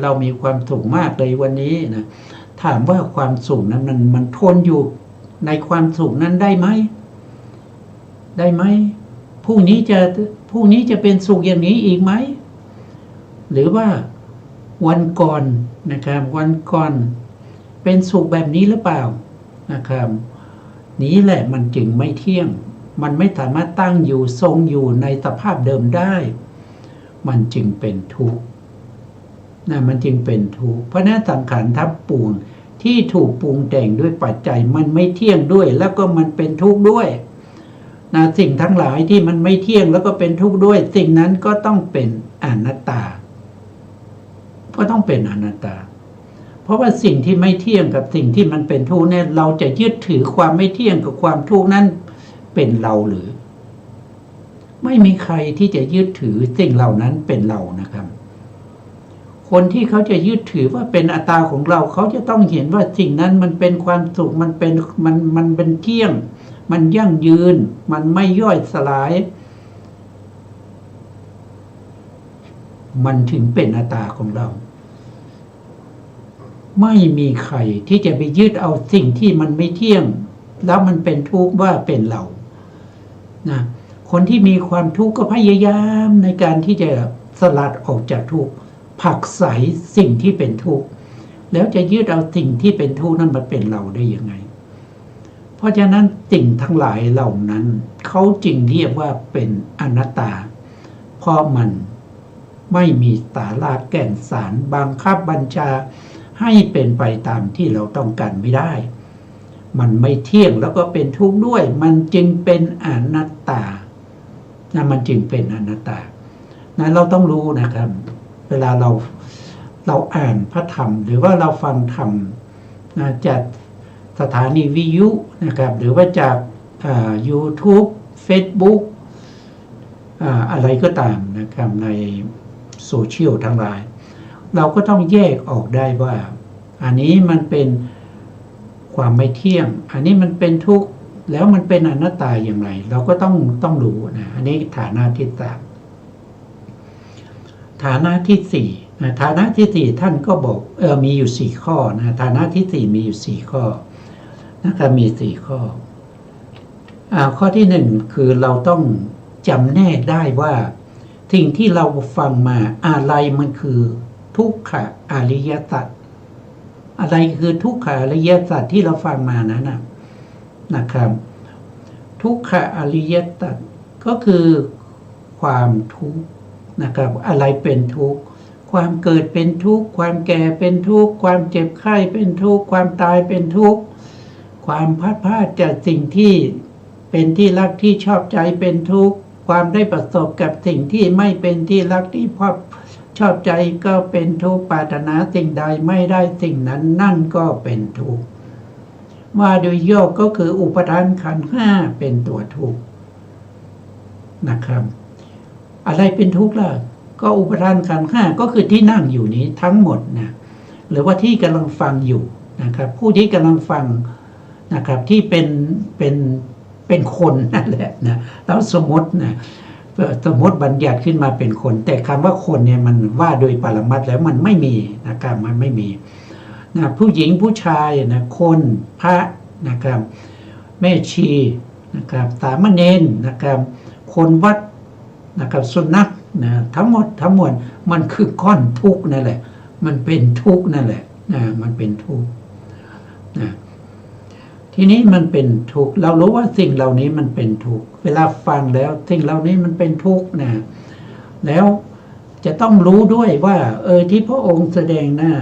Speaker 2: เรามีความสุขมากเลยวันนี้นะถามว่าความสุขนั้นมันทนอยู่ในความสุขนั้นได้ไหมพรุ่งนี้จะเป็นสุขอย่างนี้อีกไหมหรือว่าวันก่อนนะครับวันก่อนเป็นสุขแบบนี้หรือเปล่านะครับนี้แหละมันจึงไม่เที่ยงมันไม่สามารถตั้งอยู่ทรงอยู่ในสภาพเดิมได้มันจึงเป็นทุกข์มันจึงเป็นทุกข์เพราะนั้นสังขารทั้งปวงที่ถูกปรุงแต่งด้วยปัจจัยมันไม่เที่ยงด้วยแล้วก็มันเป็นทุกข์ด้วยสิ่งทั้งหลายที่มันไม่เที่ยงแล้วก็เป็นทุกข์ด้วยสิ่งนั้นก็ต้องเป็นอนัตตาก็ต้องเป็นอนัตตาเพราะว่าสิ่งที่ไม่เที่ยงกับสิ่งที่มันเป็นทุกข์เนี่ยเราจะยึดถือความไม่เที่ยงกับความทุกข์นั้นเป็นเราหรือไม่มีใครที่จะยึดถือสิ่งเหล่านั้นเป็นเรานะครับคนที่เขาจะยึดถือว่าเป็นอัตตาของเราเขาจะต้องเห็นว่าสิ่งนั้นมันเป็นความสุขมันเป็นเที่ยงมันยั่งยืนมันไม่ย่อยสลายมันถึงเป็นอัตตาของเราไม่มีใครที่จะไปยึดเอาสิ่งที่มันไม่เที่ยงแล้วมันเป็นทุกข์ว่าเป็นเรานะคนที่มีความทุกข์ก็พยายามในการที่จะสลัดออกจากทุกข์ผลักไสสิ่งที่เป็นทุกข์แล้วจะยึดเอาสิ่งที่เป็นทุกข์นั้นมาเป็นเราได้ยังไงเพราะฉะนั้นสิ่งทั้งหลายเหล่านั้นเขาจึงเรียกว่าเป็นอนัตตาเพราะมันไม่มีสาระแก่นสารบังคับบัญชาให้เป็นไปตามที่เราต้องการไม่ได้มันไม่เที่ยงแล้วก็เป็นทุกข์ด้วยมันจึงเป็นอนัตตามันจึงเป็นอนัตตาเราต้องรู้นะครับเวลาเราอ่านพระธรรมหรือว่าเราฟังธรรมจากสถานีวิทยุนะครับหรือว่าจากYouTube Facebook อะไรก็ตามนะครับในโซเชียลทั้งหลายเราก็ต้องแยกออกได้ว่าอันนี้มันเป็นความไม่เที่ยงอันนี้มันเป็นทุกข์แล้วมันเป็นอนัตตาอย่างไรเราก็ต้องรู้นะอันนี้ฐานะที่สามฐานะที่สี่ฐานะที่สี่ท่านก็บอกมีอยู่สี่ข้อนะฐานะที่สี่มีอยู่สี่ข้อนะครับมีสี่ข้อข้อที่หนึ่งคือเราต้องจำแนกได้ว่าสิ่งที่เราฟังมาอะไรมันคือทุกขอริยสัจอะไรคือทุกขอริยสัจที่เราฟังมานั้นนะครับทุกขอริยสัจก็คือความทุกข์นะครับอะไรเป็นทุกข์ความเกิดเป็นทุกข์ความแก่เป็นทุกข์ความเจ็บไข้เป็นทุกข์ความตายเป็นทุกข์ความพัดพลาดจากสิ่งที่เป็นที่รักที่ชอบใจเป็นทุกข์ความได้ประสบกับสิ่งที่ไม่เป็นที่รักที่ชอบใจก็เป็นทุกข์ปรารถนาสิ่งใดไม่ได้สิ่งนั้นนั่นก็เป็นทุกข์ว่าโดยย่อก็คืออุปทานขันธ์ห้าเป็นตัวทุกข์นะครับอะไรเป็นทุกข์ล่ะก็อุปทานขันธ์ห้าก็คือที่นั่งอยู่นี้ทั้งหมดนะหรือว่าที่กำลังฟังอยู่นะครับผู้ที่กำลังฟังนะครับที่เป็นคนนั่นแหละนะแล้วสมมติบัญญัติขึ้นมาเป็นคนแต่คำว่าคนเนี่ยมันว่าโดยปรมัตถ์แล้วมันไม่มีนะครับมันไม่มีนะผู้หญิงผู้ชายนะคนพระนะครับแม่ชีนะครับสามเณรนะครับคนวัดนะครับสุนัขนะทั้งหมดมันคือก้อนทุกข์นั่นแหละมันเป็นทุกข์นั่นแหละมันเป็นทุกข์ นะทีนี้มันเป็นทุกข์เรารู้ว่าสิ่งเหล่านี้มันเป็นทุกข์เวลาฟังแล้วสิ่งเหล่านี้มันเป็นทุกข์นะแล้วจะต้องรู้ด้วยว่าที่พระองค์แสดงหน้า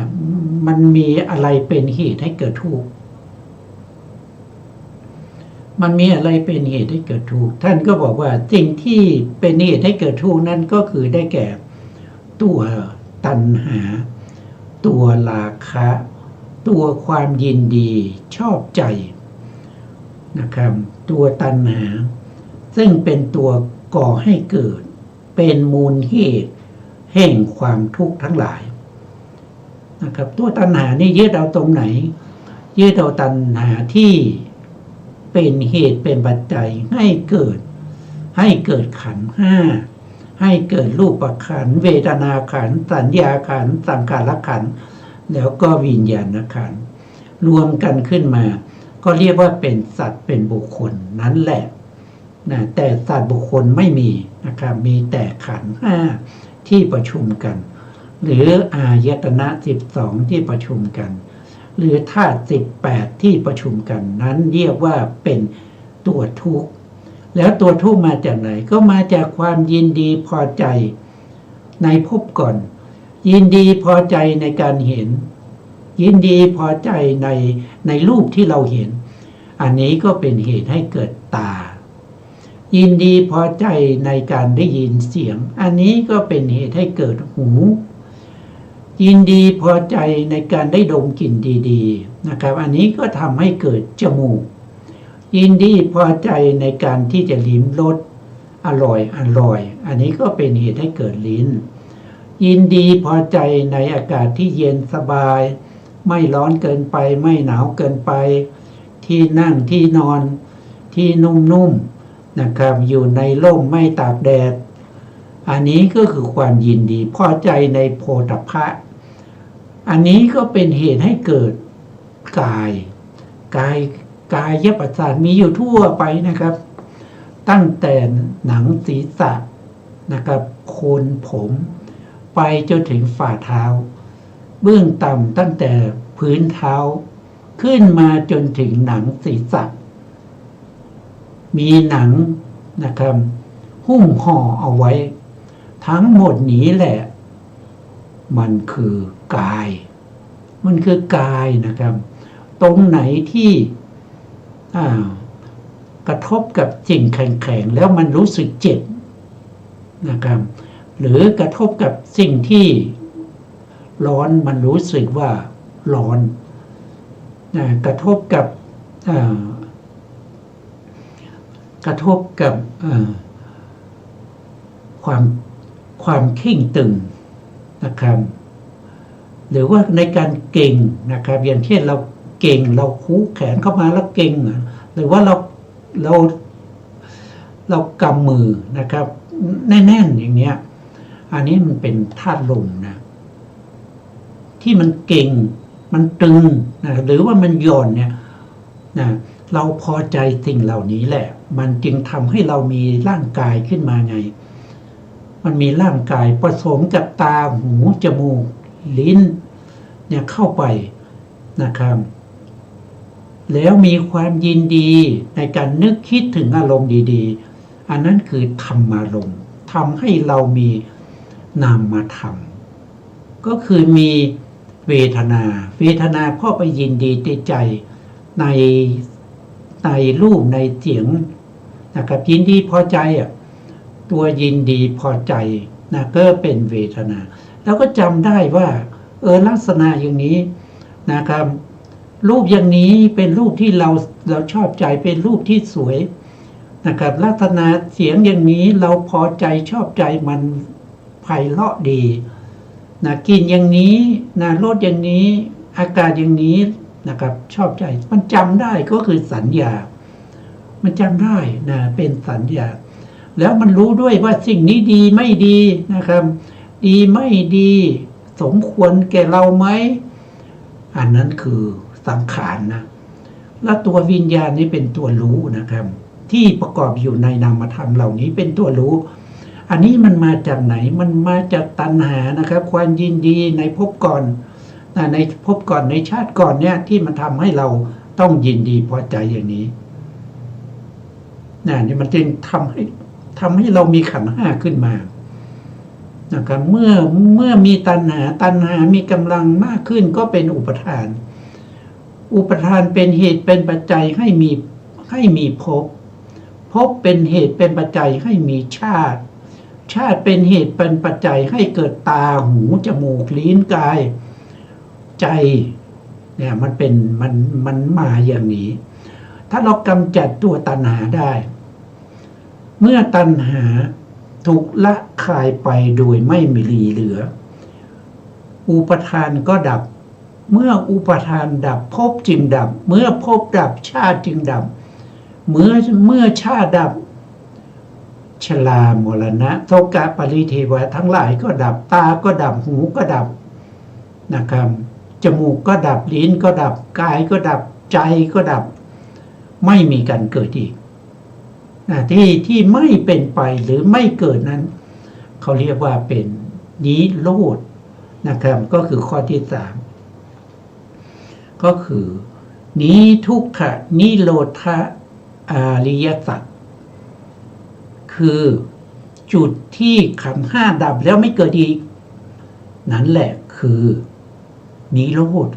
Speaker 2: มันมีอะไรเป็นเหตุให้เกิดทุกข์มันมีอะไรเป็นเหตุให้เกิดทุกข์ท่านก็บอกว่าสิ่งที่เป็นเหตุให้เกิดทุกข์นั้นก็คือได้แก่ตัวตัณหาตัวราคะตัวความยินดีชอบใจนะครับตัวตัณหาซึ่งเป็นตัวก่อให้เกิดเป็นมูลเหตุแห่งความทุกข์ทั้งหลายนะครับตัวตัณหานี่ยึดเอาตรงไหนยึดเอาตัณหาที่เป็นเหตุเป็นปัจจัยให้เกิดขันธ์ห้าให้เกิดรูปขันธ์เวทนาขันธ์สัญญาขันธ์สังขารขันธ์แล้วก็วิญญาณขันธ์รวมกันขึ้นมาก็เรียกว่าเป็นสัตว์เป็นบุคคลนั่นแหละนะแต่สัตว์บุคคลไม่มีนะครับมีแต่ขันธ์ห้าที่ประชุมกันหรืออายตนะ12ที่ประชุมกันหรือธาตุ18ที่ประชุมกันนั้นเรียกว่าเป็นตัวทุกข์แล้วตัวทุกข์มาจากไหนก็มาจากความยินดีพอใจในภพก่อนยินดีพอใจในการเห็นยินดีพอใจในรูปที่เราเห็นอันนี้ก็เป็นเหตุให้เกิดตายินดีพอใจในการได้ยินเสียงอันนี้ก็เป็นเหตุให้เกิดหูยินดีพอใจในการได้ดมกลิ่นดีๆนะครับอันนี้ก็ทำให้เกิดจมูกยินดีพอใจในการที่จะลิ้มรสอร่อยอันนี้ก็เป็นเหตุให้เกิดลิ้นยินดีพอใจในอากาศที่เย็นสบายไม่ร้อนเกินไปไม่หนาวเกินไปที่นั่งที่นอนที่นุ่มๆนะครับอยู่ในร่มไม่ตากแดดอันนี้ก็คือความยินดีพอใจในโผฏฐัพพะอันนี้ก็เป็นเหตุให้เกิดกายประสาทมีอยู่ทั่วไปนะครับตั้งแต่หนังศีรษะนะครับโคนผมไปจนถึงฝ่าเท้าเบื้องต่ำตั้งแต่พื้นเท้าขึ้นมาจนถึงหนังศีรษะมีหนังนะครับหุ้มห่อเอาไว้ทั้งหมดนี้แหละมันคือกายนะครับตรงไหนที่กระทบกับสิ่งแข็งๆแล้วมันรู้สึกเจ็บนะครับหรือกระทบกับสิ่งที่ร้อนมันรู้สึกว่าร้อนกระทบกับความเข่งตึงนะครับหรือว่าในการเก่งนะครับอย่างเช่นเราเก่งเราคูแขนเข้ามาแล้วเก่งหรือว่าเรากำมือนะครับแน่นๆอย่างเนี้ยอันนี้มันเป็นธาตุลมนะที่มันเก่งมันตึงนะหรือว่ามันหย่อนเนี่ยนะเราพอใจสิ่งเหล่านี้แหละมันจึงทำให้เรามีร่างกายขึ้นมาไงมันมีร่างกายผสมกับตาหูจมูกลิ้นเนี่ยเข้าไปนะครับแล้วมีความยินดีในการนึกคิดถึงอารมณ์ดีๆอันนั้นคือธรรมารมณ์ทำให้เรามีนามธรรมก็คือมีเวทนาเข้าไปยินดีติดใจในรูปในเสียงนะครับยินดีพอใจตัวยินดีพอใจนะก็เป็นเวทนาแล้วก็จำได้ว่าลักษณะอย่างนี้นะครับรูปอย่างนี้เป็นรูปที่เราชอบใจเป็นรูปที่สวยนะครับลักษณะเสียงอย่างนี้เราพอใจชอบใจมันไพเราะดีนะกินอย่างนี้นะรสอย่างนี้อากาศอย่างนี้นะครับชอบใจมันจำได้ก็คือสัญญามันจำได้นะเป็นสัญญาแล้วมันรู้ด้วยว่าสิ่งนี้ดีไม่ดีนะครับดีไม่ดีสมควรแก่เราไหมอันนั้นคือสังขารนะแล้วตัววิญญาณนี้เป็นตัวรู้นะครับที่ประกอบอยู่ในนามธรรมเหล่านี้เป็นตัวรู้อันนี้มันมาจากไหนมันมาจากตัณหานะครับความยินดีในภพก่อน ในภพก่อนในชาติก่อนเนี่ยที่มันทำให้เราต้องยินดีพอใจอย่างนี้นี่มันจึงทำให้เรามีขันธ์ห้าขึ้นมานะครับเมื่อมีตัณหามีกำลังมากขึ้นก็เป็นอุปทานเป็นเหตุเป็นปัจจัยให้มีภพเป็นเหตุเป็นปัจจัยให้มีชาติเป็นเหตุเป็นปัจจัยให้เกิดตาหูจมูกลิ้นกายใจเนี่ยมันมาอย่างนี้ถ้าเรากำจัดตัวตัณหาได้เมื่อตัณหาถูกละคายไปโดยไม่มีเหลืออุปทานก็ดับเมื่ออุปทานดับภพจึงดับเมื่อภพดับชาติจึงดับเมื่อชาติดับชรามรณะโสกะปริเทวะทั้งหลายก็ดับตาก็ดับหูก็ดับนะครับจมูกก็ดับลิ้นก็ดับกายก็ดับใจก็ดับไม่มีการเกิดอีกที่ไม่เป็นไปหรือไม่เกิดนั้นเขาเรียกว่าเป็นนิโรธนะครับก็คือข้อที่สามก็คือนิทุกขนิโรธอริยสัจคือจุดที่ขันธ์ห้าดับแล้วไม่เกิดอีกนั่นแหละคือนิโรธ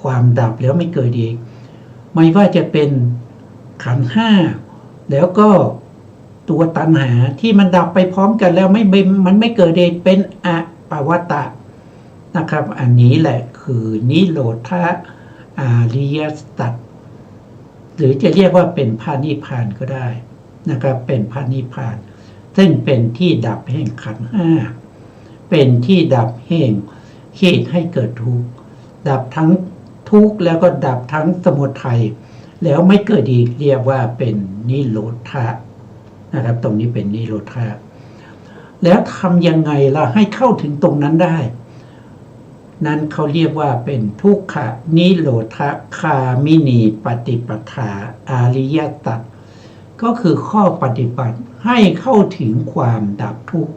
Speaker 2: ความดับแล้วไม่เกิดอีกไม่ว่าจะเป็นขันธ์ห้าแล้วก็ตัวตัณหาที่มันดับไปพร้อมกันแล้วมันไม่เกิดเองเป็นอปวัตตะนะครับอันนี้แหละคือนิโรธอริยสัจหรือจะเรียกว่าเป็นพระนิพพานก็ได้นะครับเป็นพระนิพพานซึ่งเป็นที่ดับแห่งขันธ์ห้าเป็นที่ดับแห่งเหตุให้เกิดทุกข์ดับทั้งทุกข์แล้วก็ดับทั้งสมุทัยแล้วไม่เกิดอีกเรียกว่าเป็นนิโรธะนะครับตรงนี้เป็นนิโรธะแล้วทำยังไงล่ะให้เข้าถึงตรงนั้นได้นั้นเขาเรียกว่าเป็นทุกขนิโรธคามินีปฏิปทาอริยสัจก็คือข้อปฏิบัติให้เข้าถึงความดับทุกข์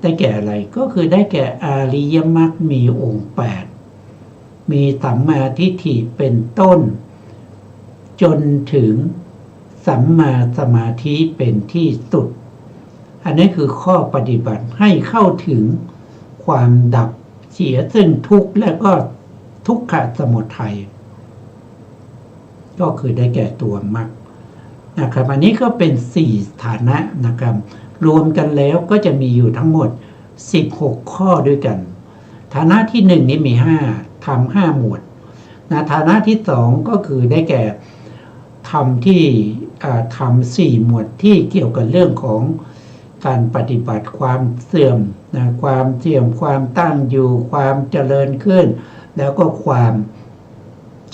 Speaker 2: ได้แก่อะไรก็คือได้แก่อริยมรรคมีองค์8มีสัมมาทิฏฐิเป็นต้นจนถึงสัมมาสมาธิเป็นที่สุดอันนี้คือข้อปฏิบัติให้เข้าถึงความดับเสียซึ่งทุกข์และก็ทุกขสมุทัยก็คือได้แก่ตัวมรรคนะครับอันนี้ก็เป็น4ฐานะนะครับรวมกันแล้วก็จะมีอยู่ทั้งหมด16ข้อด้วยกันฐานะที่1นี้มี5ทำ5หมวดฐานะที่2ก็คือได้แก่ทำ4หมวดที่เกี่ยวกับเรื่องของการปฏิบัติความเสื่อมความเสื่อมความตั้งอยู่ความเจริญขึ้นแล้วก็ความ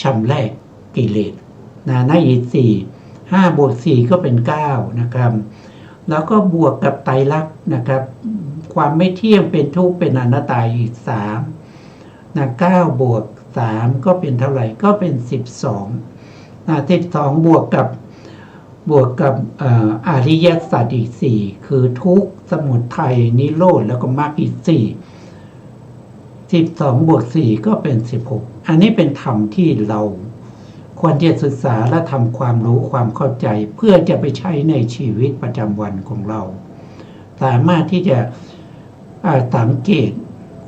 Speaker 2: ชำระกิเลสในอีก5บวก4ก็เป็น9นะครับแล้วก็บวกกับไตรลักษณ์นะครับความไม่เที่ยงเป็นทุกข์เป็นอนัตตาอีก3 9บวก3ก็เป็นเท่าไหร่ก็เป็น12บวกกับอริยสัจอีก4คือทุกข์สมุทัยนิโรธแล้วก็มรรคอีก12บวก4ก็เป็น16อันนี้เป็นธรรมที่เราควรจะศึกษาและทำความรู้ความเข้าใจเพื่อจะไปใช้ในชีวิตประจำวันของเราสามารถที่จะสังเกต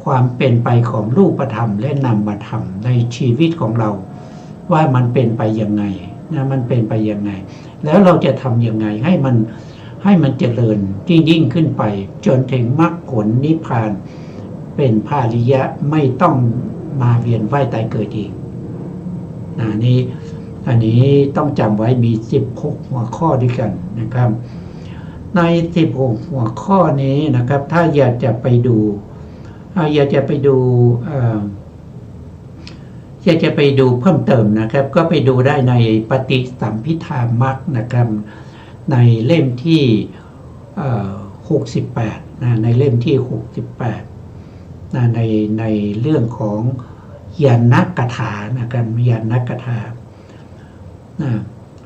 Speaker 2: ความเป็นไปของรูปธรรมและนามธรรมในชีวิตของเราว่ามันเป็นไปยังไงมันเป็นไปยังไงแล้วเราจะทำยังไงให้มันเจริญยิ่งขึ้นไปจนถึงมรรคผลนิพพานเป็นพระอริยะไม่ต้องมาเวียนว่ายตายเกิดอีกอันนี้ต้องจำไว้มี16หัวข้อด้วยกันนะครับใน16หัวข้อนี้นะครับถ้าอยากจะไปดูเพิ่มเติมนะครับก็ไปดูได้ในปฏิสัมภิทามรรคนะครับในเล่มที่68ในเล่มที่68ในเรื่องของยานนักกถานะครับยานนักกถา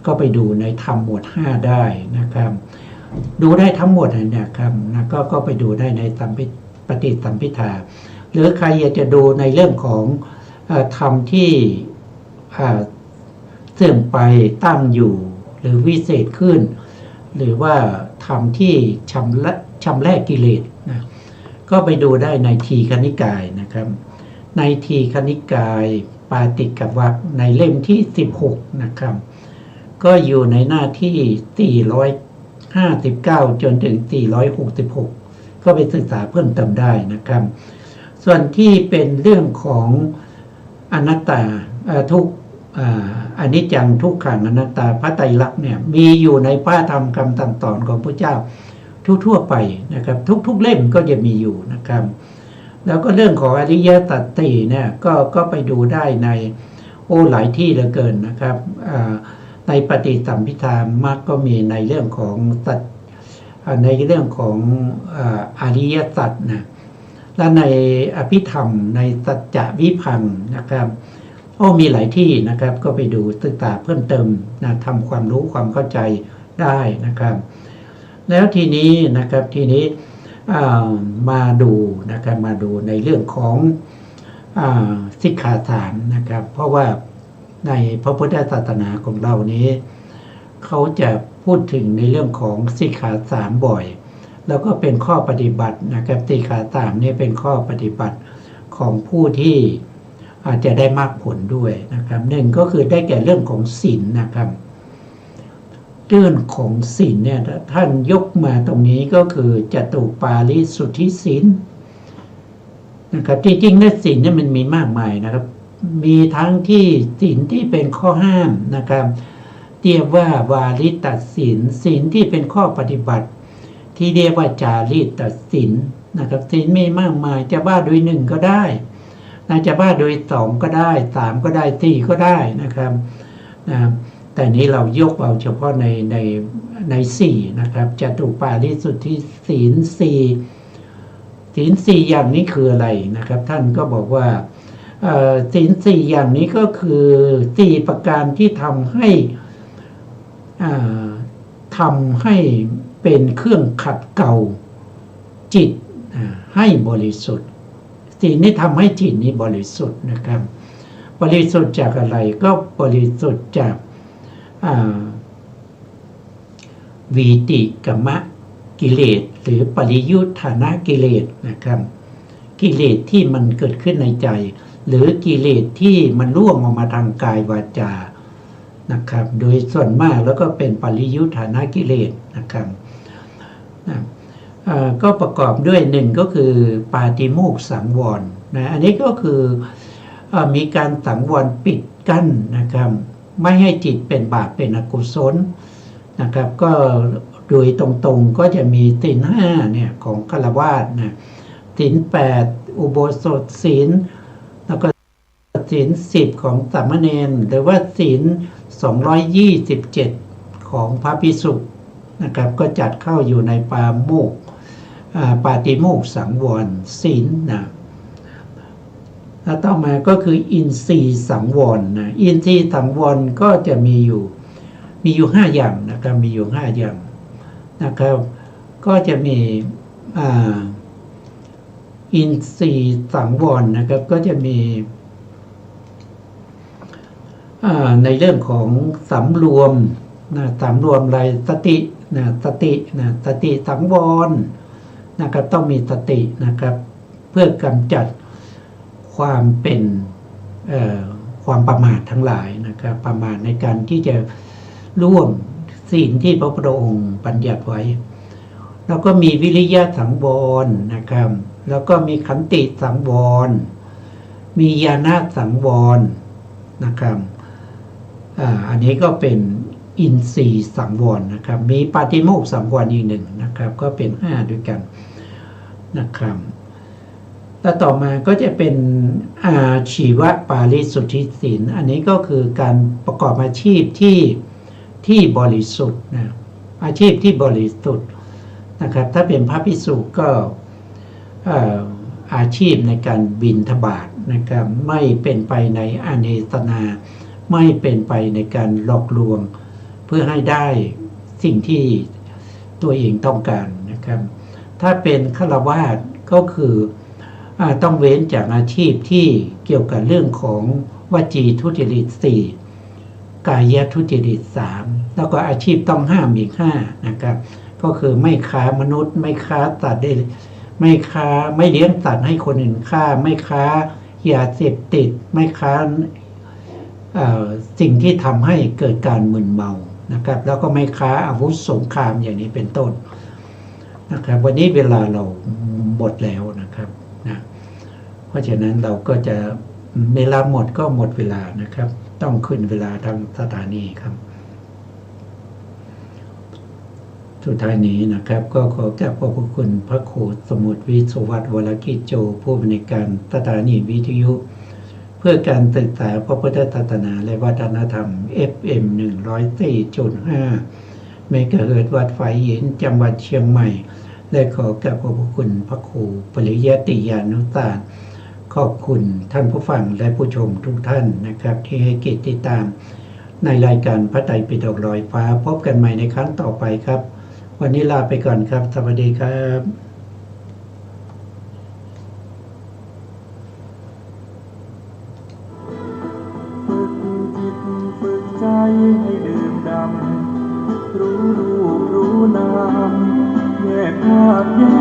Speaker 2: ก็ไปดูในธรรมหมวด5ได้นะครับดูได้ทั้งหมดนะครับก็ไปดูได้ในปฏิสัมภิทา หรือใครอยากจะดูในเรื่องของธรรมที่เสื่อมไปตั้งอยู่หรือวิเศษขึ้นหรือว่าธรรมที่ชำระกิเลสนะก็ไปดูได้ในทีฆนิกายนะครับในทีฆนิกายปาติกวรรคในเล่มที่16นะครับก็อยู่ในหน้าที่459จนถึง466ก็ไปศึกษาเพิ่มเติมได้นะครับส่วนที่เป็นเรื่องของอนัตตาทุกอนิจจังทุกขังอนัตตาพระไตรลักษณ์เนี่ยมีอยู่ในพระธรรมคำสั่งสอนของพระเจ้าทั่วไปนะครับทุกเล่มก็จะมีอยู่นะครับแล้วก็เรื่องของอริยสัจสี่เนี่ยก็ไปดูได้ในหลายที่เหลือเกินนะครับในปฏิสัมภิธามรรคก็มีในเรื่องของสัจในเรื่องของอริยสัจนะและในอภิธรรมในสัจจวิพังค์นะครับมีหลายที่นะครับก็ไปดูศึกษาเพิ่มเติมนะทำความรู้ความเข้าใจได้นะครับแล้วทีนี้นะครับมาดูนะครับมาดูในเรื่องของสิกขาสามนะครับเพราะว่าในพระพุทธศาสนาของเรานี้เขาจะพูดถึงในเรื่องของสิกขาสามบ่อยแล้วก็เป็นข้อปฏิบัตินะครับสิกขาสามนี่เป็นข้อปฏิบัติของผู้ที่อาจจะได้มากผลด้วยนะครับหนึ่งก็คือได้แก่เรื่องของศีลนะครับเรื่องของศีลเนี่ยท่านยกมาตรงนี้ก็คือจตุปาริสุทธิศีลนะครับจริงๆแล้วศีลเนี่ยมันมีมากมายนะครับมีทั้งที่ศีลที่เป็นข้อห้ามนะครับเรียกว่าวาริตศีลศีลที่เป็นข้อปฏิบัติที่เรียกว่าจาริตศีลนะครับศีลมีมากมายจะว่าโดยหนึ่งก็ได้จะว่าโดยสองก็ได้สามก็ได้สี่ก็ได้นะครับแต่นี้เรายกเอาเฉพาะในสี่นะครับจตุปาริสุทธิศีลสี่ศีลสี่อย่างนี้คืออะไรนะครับท่านก็บอกว่าศีลสี่อย่างนี้ก็คือสี่ประการที่ทำให้เป็นเครื่องขัดเกลาจิตให้บริสุทธิ์ศีลนี้ทำให้จิตนี้บริสุทธิ์นะครับบริสุทธิ์จากอะไรก็บริสุทธิ์จากวีติกมะกิเลสหรือปริยุทธานะกิเลสนะครับกิเลสที่มันเกิดขึ้นในใจหรือกิเลสที่มันร่วงออกมาทางกายวาจานะครับโดยส่วนมากแล้วก็เป็นปริยุทธานะกิเลสนะครับก็ประกอบด้วยหนึ่งก็คือปาติโมกข์สังวรนะอันนี้ก็คือมีการสังวรปิดกั้นนะครับไม่ให้จิตเป็นบาปเป็นอกุศลนะครับก็โดยตรงๆก็จะมีศีลห้าเนี่ยของฆราวาสนะศีลแปดอุโบสถศีลแล้วก็ศีล10ของสามเณรหรือว่าศีล227ของพระภิกษุนะครับก็จัดเข้าอยู่ในปาติโมกข์สังวรศีลนะแล้วต่อมาก็คืออินทรีย์สังวรนะอินทรีย์สังวรก็จะมีอยู่5อย่างนะครับมีอยู่5อย่างนะครับก็จะมีอินทรีย์สังวรนะครับก็จะมีในเรื่องของสำรวมอะไรสติสติสังวรนะครับต้องมีสตินะครับเพื่อกำจัดความเป็นความประมาททั้งหลายนะครับประมาทในการที่จะล่วงศีลที่พระพุทธองค์บัญญัติไว้แล้วก็มีวิริยะสังวรนะครับแล้วก็มีขันติสังวรมีญาณสังวรนะครับอันนี้ก็เป็นอินทรีย์สังวรนะครับมีปาติโมกข์สังวรอีกหนึ่งนะครับก็เป็น5ด้วยกันนะครับแล้วต่อมาก็จะเป็นอาชีวปาริสุทธิศีลอันนี้ก็คือการประกอบอาชีพที่บริสุทธิ์นะอาชีพที่บริสุทธิ์นะครับถ้าเป็นพระภิกษุก็อาชีพในการบิณฑบาตนะครับไม่เป็นไปในอาเนสนาไม่เป็นไปในการหลอกลวงเพื่อให้ได้สิ่งที่ตัวเองต้องการนะครับถ้าเป็นฆราวาสก็คือ ต้องเว้นจากอาชีพที่เกี่ยวกับเรื่องของวจีทุจริต4กายทุจริต3แล้วก็อาชีพต้องห้ามอีก5นะครับก็คือไม่ค้ามนุษย์ไม่ค้าสัตว์ไม่เลี้ยงสัตว์ให้คนอื่นฆ่าไม่ค้ายาเสพติดไม่ค้าสิ่งที่ทำให้เกิดการมึนเมานะครับแล้วก็ไม่ค้าอาวุธสงครามอย่างนี้เป็นต้นนะครับวันนี้เวลาเราหมดแล้วนะครับนะเพราะฉะนั้นเราก็จะเวลาหมดก็หมดเวลานะครับต้องขึ้นเวลาทางสถานีครับสุดท้ายนี้นะครับก็ขอกราบขอบพระคุณพระครูสมุทรวิศวัตรวรกิจโจผู้บริการสถานีวิทยุเพื่อการศึกษาพระพุทธศาสนาและวัฒนธรรม FM 104.5 เมกะเฮิรตซ์วัดฝายหินจังหวัดเชียงใหม่และขอกราบขอบพระคุณพระครูปริยัติยานุศาสตร์ขอบคุณท่านผู้ฟังและผู้ชมทุกท่านนะครับที่ให้เกียรติติดตามในรายการพระไตรปิฎกลอยฟ้าพบกันใหม่ในครั้งต่อไปครับวันนี้ลาไปก่อนครับสวัสดีครับ
Speaker 1: ฝึกจิตฝึกใจให้ดื่มด่ำรู้รูปรู้นามแยกธาตุแย